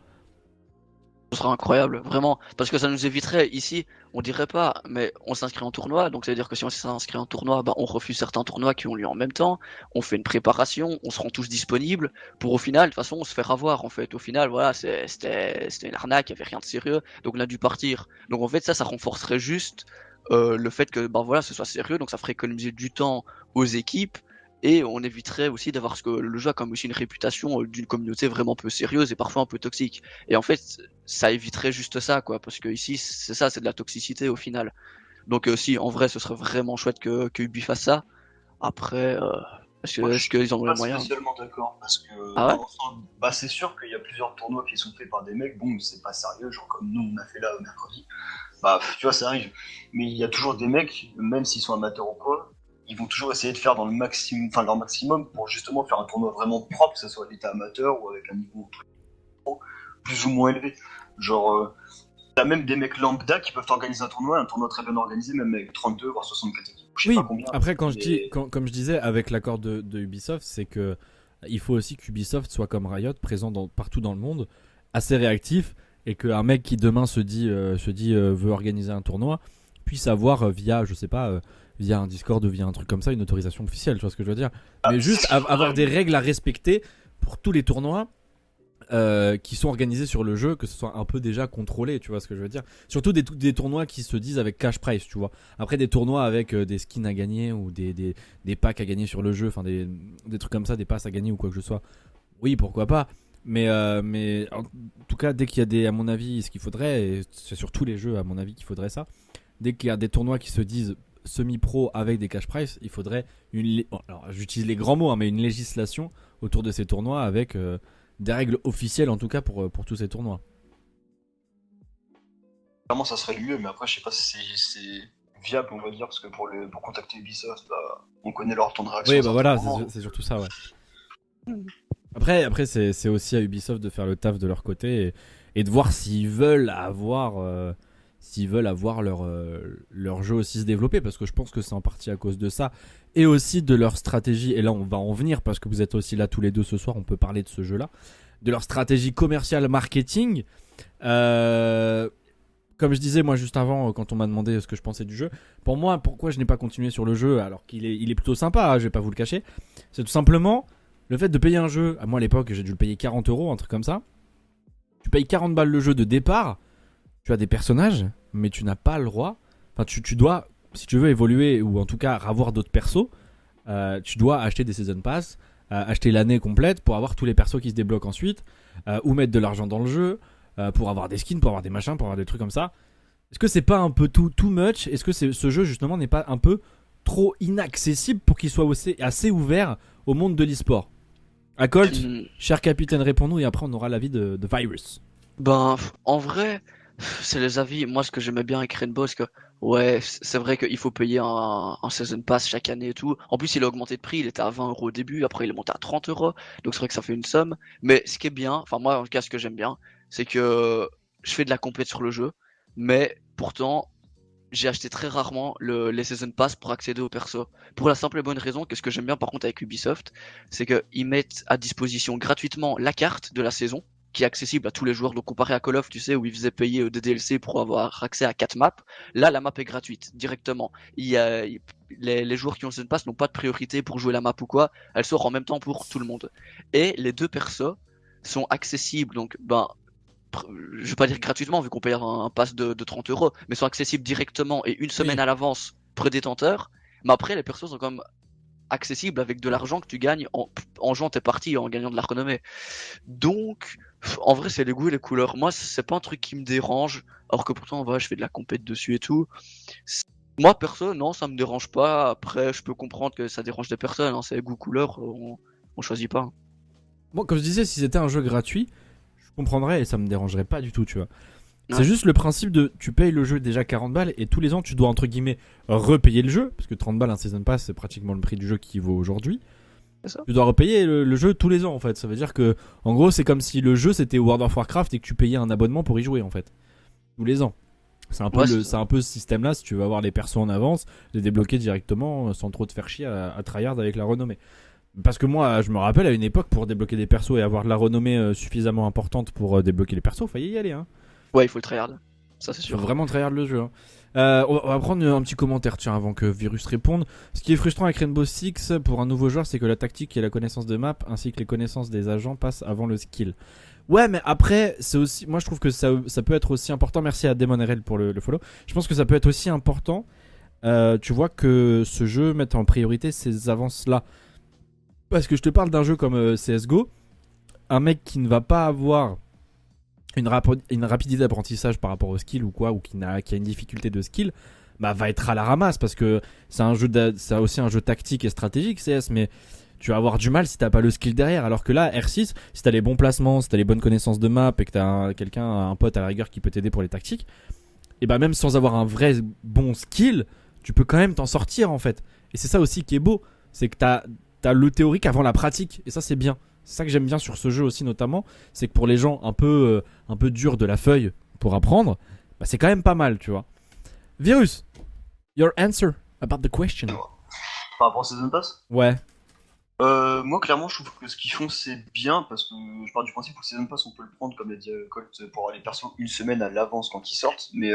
ce serait incroyable, vraiment, parce que ça nous éviterait ici, on dirait pas, mais on s'inscrit en tournoi, donc ça veut dire que si on s'inscrit en tournoi, bah on refuse certains tournois qui ont lieu en même temps, on fait une préparation, on se rend tous disponibles, pour au final, de toute façon, on se faire avoir, en fait, au final, voilà, c'était une arnaque, il y avait rien de sérieux, donc on a dû partir. Donc en fait, ça renforcerait juste le fait que, bah voilà, ce soit sérieux, donc ça ferait économiser du temps aux équipes, et on éviterait aussi d'avoir ce que le jeu a comme aussi une réputation d'une communauté vraiment peu sérieuse et parfois un peu toxique. Et en fait, ça éviterait juste ça, quoi, parce que ici, c'est ça, c'est de la toxicité au final. Donc si, en vrai, ce serait vraiment chouette que Ubi fasse ça. Après, Moi, je est-ce suis qu'ils en ont les pas moyens? spécialement d'accord parce que Ah dans ouais? l'ensemble, bah, c'est sûr qu'il y a plusieurs tournois qui sont faits par des mecs. Bon, c'est pas sérieux, genre comme nous on a fait là mercredi. Bah, tu vois, ça arrive. Mais il y a toujours des mecs, même s'ils sont amateurs ou quoi, ils vont toujours essayer de faire dans le maximum, enfin leur maximum pour justement faire un tournoi vraiment propre, que ce soit à l'état amateur ou avec un niveau plus ou moins élevé. Genre, t'as même des mecs lambda qui peuvent organiser un tournoi très bien organisé, même avec 32 voire 64 équipes. Je sais Oui, pas combien. après comme je disais avec l'accord de Ubisoft, c'est que il faut aussi qu'Ubisoft soit comme Riot, présent partout dans le monde, assez réactif, et qu'un mec qui demain se dit veut organiser un tournoi puisse avoir via, je sais pas, via un Discord ou via un truc comme ça, une autorisation officielle, tu vois ce que je veux dire. Mais juste avoir des règles à respecter pour tous les tournois qui sont organisés sur le jeu, que ce soit un peu déjà contrôlé, tu vois ce que je veux dire. Surtout des tournois qui se disent avec cash prize, tu vois. Après des tournois avec des skins à gagner ou des packs à gagner sur le jeu, enfin des trucs comme ça, des passes à gagner ou quoi que ce soit. Oui, pourquoi pas. Mais en tout cas, dès qu'il y a à mon avis, ce qu'il faudrait, et c'est sur tous les jeux à mon avis qu'il faudrait ça, dès qu'il y a des tournois qui se disent semi-pro avec des cash prize, il faudrait alors j'utilise les grands mots, hein, mais une législation autour de ces tournois avec des règles officielles en tout cas pour tous ces tournois. Clairement, ça serait le mieux, mais après, je sais pas si c'est viable, on va dire, parce que pour contacter Ubisoft, on connaît leur temps de réaction. Oui, bah voilà, c'est surtout ça, ouais. Après c'est aussi à Ubisoft de faire le taf de leur côté et de voir s'ils veulent avoir leur jeu aussi se développer, parce que je pense que c'est en partie à cause de ça et aussi de leur stratégie, et là on va en venir parce que vous êtes aussi là tous les deux ce soir, on peut parler de ce jeu là, de leur stratégie commerciale marketing. Comme je disais moi juste avant, quand on m'a demandé ce que je pensais du jeu, pour moi, pourquoi je n'ai pas continué sur le jeu alors qu'il est plutôt sympa, hein, je vais pas vous le cacher, c'est tout simplement le fait de payer un jeu. À moi à l'époque j'ai dû le payer 40 €, un truc comme ça. Tu payes 40 balles le jeu de départ, tu as des personnages, mais tu n'as pas le droit. Enfin, tu dois, si tu veux évoluer ou en tout cas avoir d'autres persos, tu dois acheter des season pass, acheter l'année complète pour avoir tous les persos qui se débloquent ensuite, ou mettre de l'argent dans le jeu pour avoir des skins, pour avoir des machins, pour avoir des trucs comme ça. Est-ce que c'est pas un peu too much? Est-ce que ce jeu justement n'est pas un peu trop inaccessible pour qu'il soit assez ouvert au monde de l'e-sport? À Colt, cher capitaine, réponds-nous et après on aura l'avis de Virus. Ben, en vrai, c'est les avis. Moi, ce que j'aimais bien avec Rainbow, c'est que, ouais, c'est vrai qu'il faut payer un Season Pass chaque année et tout. En plus, il a augmenté de prix, il était à 20 € au début, après il est monté à 30 €. Donc c'est vrai que ça fait une somme. Mais ce qui est bien, enfin moi en tout cas ce que j'aime bien, c'est que je fais de la compète sur le jeu. Mais pourtant, j'ai acheté très rarement les Season Pass pour accéder aux persos. Pour la simple et bonne raison que ce que j'aime bien par contre avec Ubisoft, c'est qu'ils mettent à disposition gratuitement la carte de la saison, qui est accessible à tous les joueurs. Donc comparé à Call of, tu sais, où ils faisaient payer des DLC pour avoir accès à 4 maps, là la map est gratuite directement. Les joueurs qui ont le Season Pass n'ont pas de priorité pour jouer la map ou quoi, elle sort en même temps pour tout le monde. Et les deux persos sont accessibles, donc je vais pas dire gratuitement vu qu'on paye un pass de 30 €, mais sont accessibles directement et une semaine à l'avance pour les détenteurs. Mais après, les persos sont quand même accessibles avec de l'argent que tu gagnes en jouant tes parties, en gagnant de la renommée. Donc, en vrai, c'est les goûts et les couleurs. Moi, c'est pas un truc qui me dérange, alors que pourtant, je fais de la compète dessus et tout. Moi, perso, non, ça me dérange pas. Après, je peux comprendre que ça dérange des personnes, hein, c'est les goûts couleurs, on choisit pas. Bon, comme je disais, si c'était un jeu gratuit, je comprendrais et ça me dérangerait pas du tout, tu vois. Ouais. C'est juste le principe de tu payes le jeu déjà 40 balles et tous les ans tu dois entre guillemets repayer le jeu, parce que 30 balles un season pass c'est pratiquement le prix du jeu qui vaut aujourd'hui. C'est ça. Tu dois repayer le jeu tous les ans en fait. Ça veut dire que en gros c'est comme si le jeu c'était World of Warcraft et que tu payais un abonnement pour y jouer en fait. Tous les ans. C'est un peu, c'est un peu ce système là, si tu veux avoir les persos en avance, les débloquer directement sans trop te faire chier à tryhard avec la renommée. Parce que moi, je me rappelle à une époque, pour débloquer des persos et avoir de la renommée suffisamment importante pour débloquer les persos, fallait y aller. Hein. Ouais, il faut le tryhard. Ça, c'est Il sûr. faut vraiment tryhard le jeu. Hein. On va prendre un petit commentaire, tiens, avant que Virus réponde. Ce qui est frustrant avec Rainbow Six pour un nouveau joueur, c'est que la tactique et la connaissance de map, ainsi que les connaissances des agents, passent avant le skill. Ouais, mais après, c'est aussi. Moi, je trouve que ça peut être aussi important. Merci à Demon RL pour le follow. Je pense que ça peut être aussi important. Tu vois que ce jeu mette en priorité ces avances-là. Parce que je te parle d'un jeu comme CSGO, un mec qui ne va pas avoir une rapidité d'apprentissage par rapport au skill ou quoi, ou qui a une difficulté de skill, bah va être à la ramasse parce que c'est aussi un jeu tactique et stratégique CS, mais tu vas avoir du mal si t'as pas le skill derrière. Alors que là, R6, si t'as les bons placements, si t'as les bonnes connaissances de map et que t'as un pote à la rigueur qui peut t'aider pour les tactiques, et bah même sans avoir un vrai bon skill, tu peux quand même t'en sortir en fait. Et c'est ça aussi qui est beau, c'est que t'as le théorique avant la pratique, et ça c'est bien. C'est ça que j'aime bien sur ce jeu aussi notamment, c'est que pour les gens un peu durs de la feuille pour apprendre, bah c'est quand même pas mal, tu vois. Virus, your answer about the question. Par rapport au Season Pass, Ouais. moi clairement je trouve que ce qu'ils font c'est bien parce que je pars du principe que le Season Pass on peut le prendre comme l'a dit Colt pour avoir les persos une semaine à l'avance quand ils sortent, mais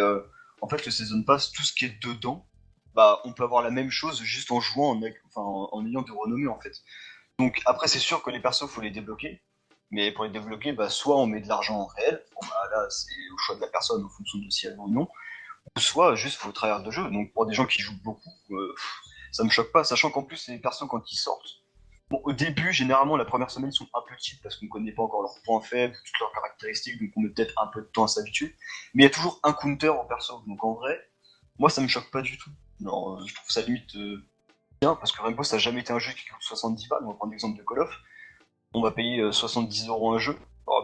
en fait le Season Pass, tout ce qui est dedans, bah on peut avoir la même chose juste en jouant en ayant de renommée en fait. Donc après c'est sûr que les persos faut les débloquer, mais pour les débloquer bah soit on met de l'argent en réel, bon bah là c'est au choix de la personne en fonction de si elle veut ou non, ou soit juste faut tryhard de jeu. Donc pour des gens qui jouent beaucoup, ça me choque pas, sachant qu'en plus les persos quand ils sortent, bon, au début, généralement, la première semaine, ils sont un peu cheap parce qu'on connaît pas encore leurs points faibles, toutes leurs caractéristiques, donc on met peut-être un peu de temps à s'habituer. Mais il y a toujours un counter en perso, donc en vrai, moi ça me choque pas du tout. Non, je trouve ça limite bien parce que Rainbow ça a jamais été un jeu qui coûte 70 balles. On va prendre l'exemple de Call of. On va payer 70 € un jeu,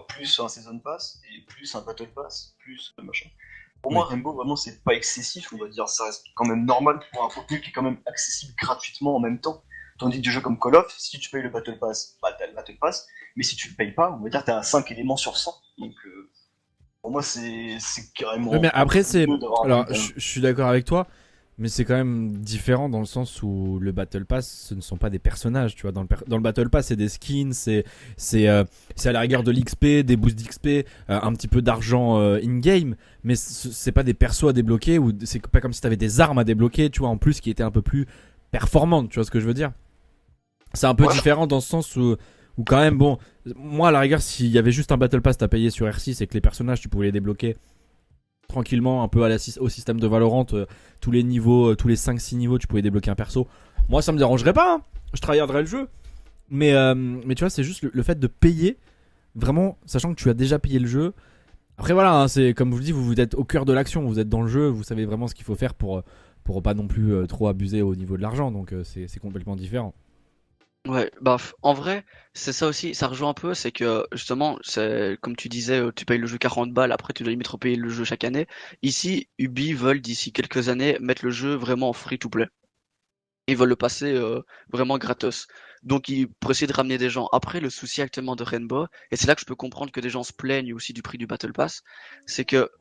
plus un Season Pass et plus un Battle Pass, plus machin. Pour moi, Rainbow, vraiment, c'est pas excessif, on va dire. Ça reste quand même normal pour un contenu qui est quand même accessible gratuitement en même temps. Tandis que des jeux comme Call of, si tu payes le Battle Pass, bah t'as le Battle Pass, mais si tu le payes pas, on va dire t'as 5 éléments sur 100. Donc pour moi c'est carrément... Ouais, mais après c'est... mieux d'avoir un Alors content. je suis d'accord avec toi, mais c'est quand même différent dans le sens où le Battle Pass, ce ne sont pas des personnages, tu vois. Dans le Battle Pass, c'est des skins, c'est à la rigueur de l'XP, des boosts d'XP, un petit peu d'argent in-game, mais c'est pas des persos à débloquer, ou c'est pas comme si t'avais des armes à débloquer, tu vois, en plus qui étaient un peu plus performantes, tu vois ce que je veux dire. C'est un peu différent dans ce sens où quand même, bon, moi à la rigueur, s'il y avait juste un Battle Pass à payer sur R6 et que les personnages, tu pouvais les débloquer tranquillement, un peu au système de Valorant, tous les niveaux, tous les 5-6 niveaux, tu pouvais débloquer un perso. Moi, ça me dérangerait pas, hein. Je tryharderais le jeu. Mais tu vois, c'est juste le fait de payer, vraiment, sachant que tu as déjà payé le jeu. Après, voilà, hein, c'est comme je vous dis, vous êtes au cœur de l'action, vous êtes dans le jeu, vous savez vraiment ce qu'il faut faire pour pas non plus trop abuser au niveau de l'argent, donc c'est complètement différent. Ouais, bah, en vrai, c'est ça aussi, ça rejoint un peu, c'est que justement, c'est comme tu disais, tu payes le jeu 40 balles, après tu dois limite repayer le jeu chaque année. Ici, Ubi veulent d'ici quelques années mettre le jeu vraiment en free to play. Ils veulent le passer vraiment gratos. Donc pour essayer de ramener des gens. Après, le souci actuellement de Rainbow, et c'est là que je peux comprendre que des gens se plaignent aussi du prix du Battle Pass, c'est que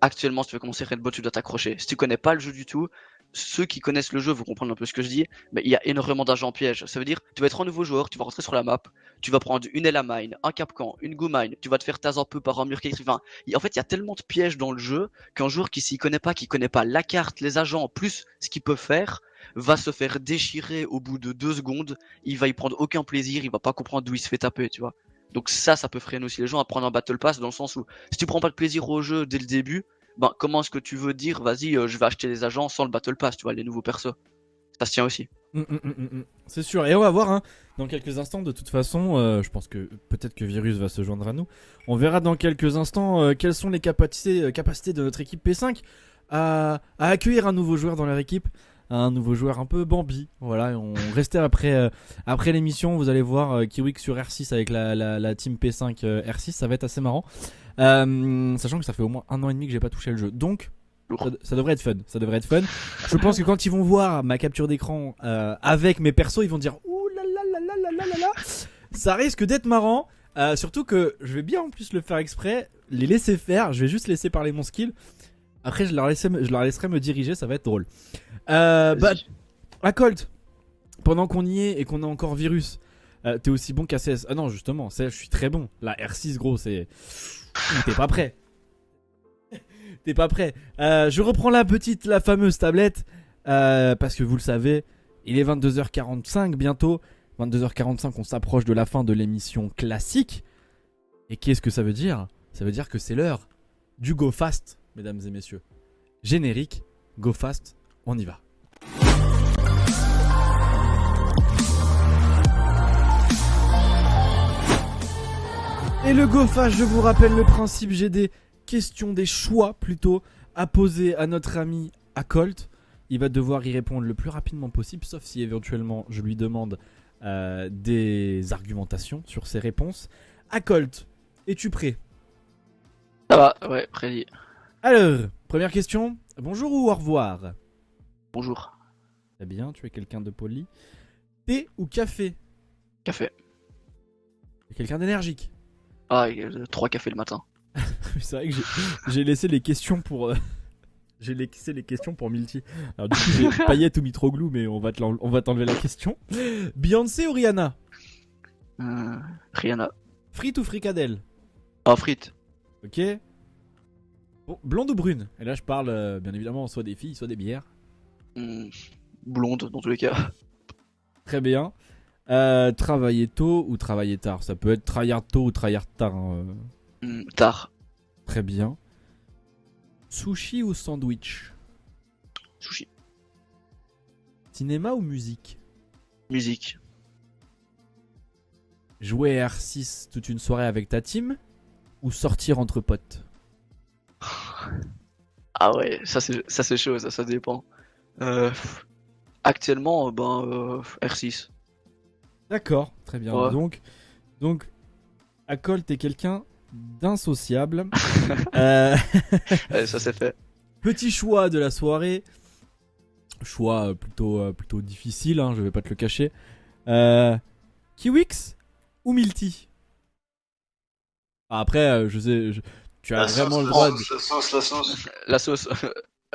actuellement, si tu veux commencer Rainbow, tu dois t'accrocher. Si tu connais pas le jeu du tout, ceux qui connaissent le jeu vont comprendre un peu ce que je dis, mais il y a énormément d'agents pièges. Ça veut dire, tu vas être un nouveau joueur, tu vas rentrer sur la map, tu vas prendre une Ella Mine, un Capcan, une Go Mine, tu vas te faire taser un peu par un mur qui enfin, en fait, il y a tellement de pièges dans le jeu qu'un joueur qui s'y connaît pas, qui connaît pas la carte, les agents, plus ce qu'il peut faire, va se faire déchirer au bout de 2 secondes, il va y prendre aucun plaisir, il va pas comprendre d'où il se fait taper, tu vois. Donc ça peut freiner aussi les gens à prendre un Battle Pass dans le sens où si tu prends pas de plaisir au jeu dès le début, ben comment est-ce que tu veux dire vas-y je vais acheter les agents sans le Battle Pass, tu vois, les nouveaux persos. Ça se tient aussi. C'est sûr, et on va voir hein, dans quelques instants. De toute façon, je pense que peut-être que Virus va se joindre à nous. On verra dans quelques instants quelles sont les capacités de notre équipe P5 à accueillir un nouveau joueur dans leur équipe. Un nouveau joueur un peu Bambi. Voilà, on restait après l'émission. Vous allez voir Kiwik sur R6 avec la team P5 R6. Ça va être assez marrant. Sachant que ça fait au moins 1 an et demi que j'ai pas touché le jeu. Donc, ça devrait être fun. Ça devrait être fun. Je pense que quand ils vont voir ma capture d'écran avec mes persos, ils vont dire ouh là là là là là là là là. Ça risque d'être marrant. Surtout que je vais bien en plus le faire exprès, les laisser faire. Je vais juste laisser parler mon skill. Après, je leur laisserai me diriger. Ça va être drôle. Bah, à Colt, pendant qu'on y est et qu'on a encore Virus, t'es aussi bon qu'à CS. Ah non, justement, je suis très bon. La R6, gros, c'est. T'es pas prêt. T'es pas prêt. Je reprends la fameuse tablette. Parce que vous le savez, il est 22h45 bientôt. 22h45, on s'approche de la fin de l'émission classique. Et qu'est-ce que ça veut dire? Ça veut dire que c'est l'heure du Go Fast, mesdames et messieurs. Générique, Go Fast, on y va. Et le Go Fast, je vous rappelle le principe, j'ai des questions, des choix plutôt, à poser à notre ami à Colt. Il va devoir y répondre le plus rapidement possible, sauf si éventuellement je lui demande des argumentations sur ses réponses. À Colt, es-tu prêt? Ça va, ouais, prêt. Alors, première question, bonjour ou au revoir? Bonjour. Très bien, tu es quelqu'un de poli. Thé ou café? Café. Tu es quelqu'un d'énergique. Ah, il y a 3 cafés le matin. C'est vrai que j'ai laissé les questions pour... J'ai laissé les questions pour Milty. Alors du coup, j'ai paillette ou Mitroglou, mais on va t'enlever la question. Beyoncé ou Rihanna? Rihanna. Frites ou fricadelle? Ah, frites. Ok. Bon, blonde ou brune? Et là, je parle bien évidemment soit des filles, soit des bières. Blonde, dans tous les cas. Très bien. Travailler tôt ou travailler tard? Ça peut être tryhard tôt ou tryhard tard. Hein. Tard. Très bien. Sushi ou sandwich? Sushi. Cinéma ou musique? Musique. Jouer à R6 toute une soirée avec ta team ou sortir entre potes? Ah ouais, ça c'est chaud, ça dépend. Actuellement, R6. D'accord, très bien. Ouais. Donc, Akol, t'es quelqu'un d'insociable. Ça c'est fait. Petit choix de la soirée. Choix plutôt difficile, hein, je vais pas te le cacher. Kiwix ou Milty? Après, je sais, tu as vraiment le droit de... La sauce. La sauce.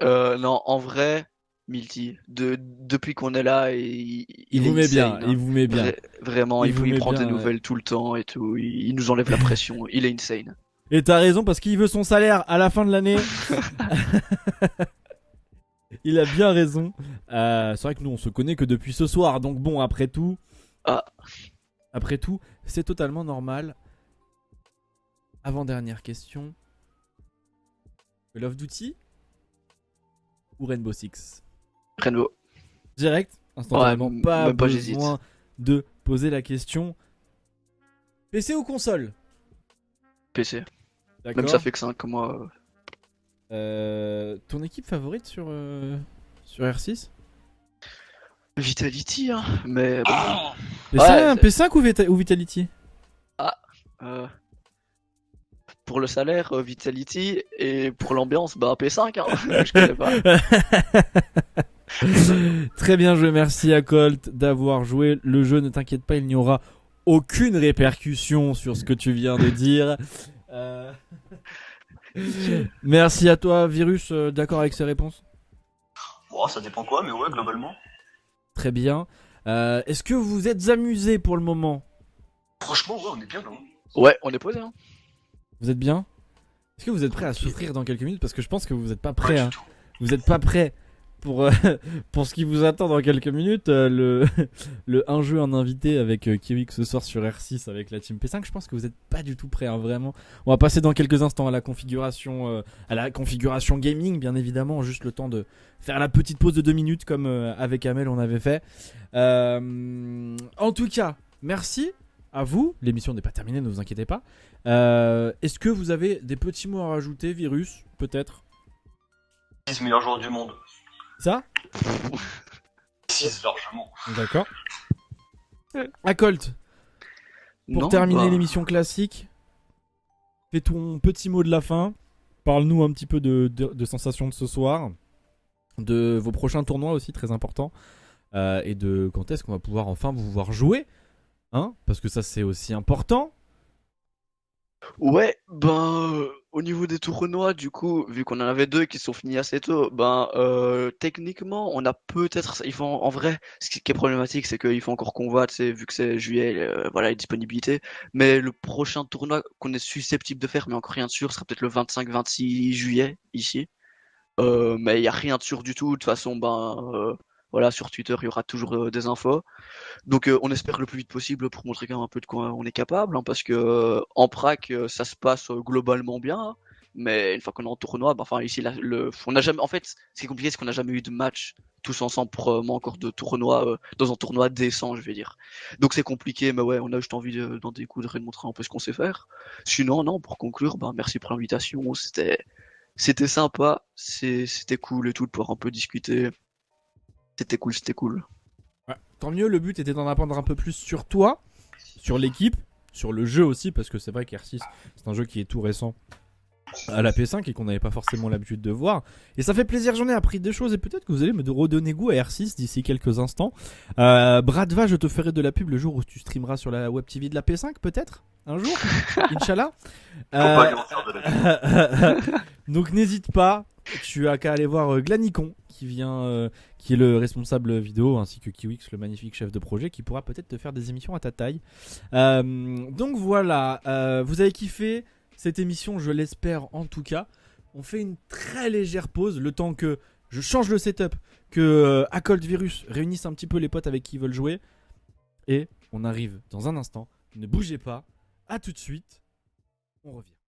Non, en vrai, Milty. Depuis qu'on est là, il vous est met bien, insane, hein. il vous met bien. Vraiment, Il il vous met prend bien, des ouais. nouvelles tout le temps et tout. Il nous enlève la pression. Il est insane. Et t'as raison parce qu'il veut son salaire à la fin de l'année. Il a bien raison. C'est vrai que nous on se connaît que depuis ce soir, donc bon, après tout, c'est totalement normal. Avant-dernière question. Call of Duty ou Rainbow Six? Rainbow. Direct, instantanément, Ouais, pas même pas, j'hésite. besoin de poser la question. PC ou console? PC. D'accord. Même ça fait que 5 comme moi. Ton équipe favorite sur R6? Vitality, hein. Mais bon. P5, Ouais, P5 ou Vitality? euh, pour le salaire, Vitality. Et pour l'ambiance, P5, hein. Je connais pas. Très bien joué, merci à Colt d'avoir joué le jeu. Ne t'inquiète pas, il n'y aura aucune répercussion sur ce que tu viens de dire. Merci à toi, Virus, d'accord avec ces réponses? Bon, ça dépend quoi, mais ouais, globalement. Très bien. Est-ce que vous êtes amusé pour le moment? Franchement, ouais, on est bien là. Ouais, on est posé, hein. Vous êtes bien? Est-ce que vous êtes prêt à souffrir dans quelques minutes? Parce que je pense que vous n'êtes pas Pas prêt. du Hein. tout. Vous n'êtes pas prêt pour, pour ce qui vous attend dans quelques minutes. Le 1 jeu en invité avec Kiwix ce soir sur R6 avec la team P5. Je pense que vous n'êtes pas du tout prêt, hein, vraiment. On va passer dans quelques instants à la configuration gaming, bien évidemment. Juste le temps de faire la petite pause de 2 minutes comme avec Amel on avait fait. En tout cas, merci à vous. L'émission n'est pas terminée, ne vous inquiétez pas. Est-ce que vous avez des petits mots à rajouter, Virus, peut-être? 6 meilleurs joueurs du monde. Ça? 6 largement. D'accord. À Colt, pour Non, terminer l'émission classique, fais ton petit mot de la fin. Parle-nous un petit peu de sensations de ce soir, de vos prochains tournois aussi, très important, et de quand est-ce qu'on va pouvoir enfin vous voir jouer, hein, parce que ça c'est aussi important. Ouais, au niveau des tournois, du coup, vu qu'on en avait 2 qui sont finis assez tôt, techniquement, on a peut-être, il faut en vrai, ce qui est problématique, c'est qu'il faut encore qu'on voit, tu sais, vu que c'est juillet, voilà, les disponibilités. Mais le prochain tournoi qu'on est susceptible de faire, mais encore rien de sûr, sera peut-être le 25-26 juillet ici. Mais il y a rien de sûr du tout. De toute façon, voilà, sur Twitter, il y aura toujours des infos. Donc on espère le plus vite possible pour montrer quand même un peu de quoi on est capable, hein, parce que en prac ça se passe globalement bien, hein, mais une fois qu'on est en tournoi, enfin ici on a jamais, en fait, ce qui est compliqué c'est qu'on n'a jamais eu de match tous ensemble, probablement encore de tournoi dans un tournoi décent, je vais dire. Donc c'est compliqué, mais ouais, on a juste envie d'en découdre et de montrer un peu ce qu'on sait faire. Sinon, non, pour conclure, merci pour l'invitation, c'était sympa, c'était cool et tout de pouvoir un peu discuter. C'était cool. Ouais, tant mieux, le but était d'en apprendre un peu plus sur toi, sur l'équipe, sur le jeu aussi, parce que c'est vrai qu'R6 c'est un jeu qui est tout récent à la P5 et qu'on n'avait pas forcément l'habitude de voir. Et ça fait plaisir, j'en ai appris des choses et peut-être que vous allez me redonner goût à R6 d'ici quelques instants. Bradva, je te ferai de la pub le jour où tu streameras sur la web TV de la P5, peut-être un jour, Inch'Allah. Faut pas lui en faire de la pub. Donc n'hésite pas, tu as qu'à aller voir Glanicon qui est le responsable vidéo, ainsi que Kiwix, le magnifique chef de projet, qui pourra peut-être te faire des émissions à ta taille. Donc voilà, vous avez kiffé cette émission, je l'espère en tout cas. On fait une très légère pause, le temps que je change le setup, que Accolt Virus réunisse un petit peu les potes avec qui ils veulent jouer. Et on arrive dans un instant. Ne bougez pas, à tout de suite, on revient.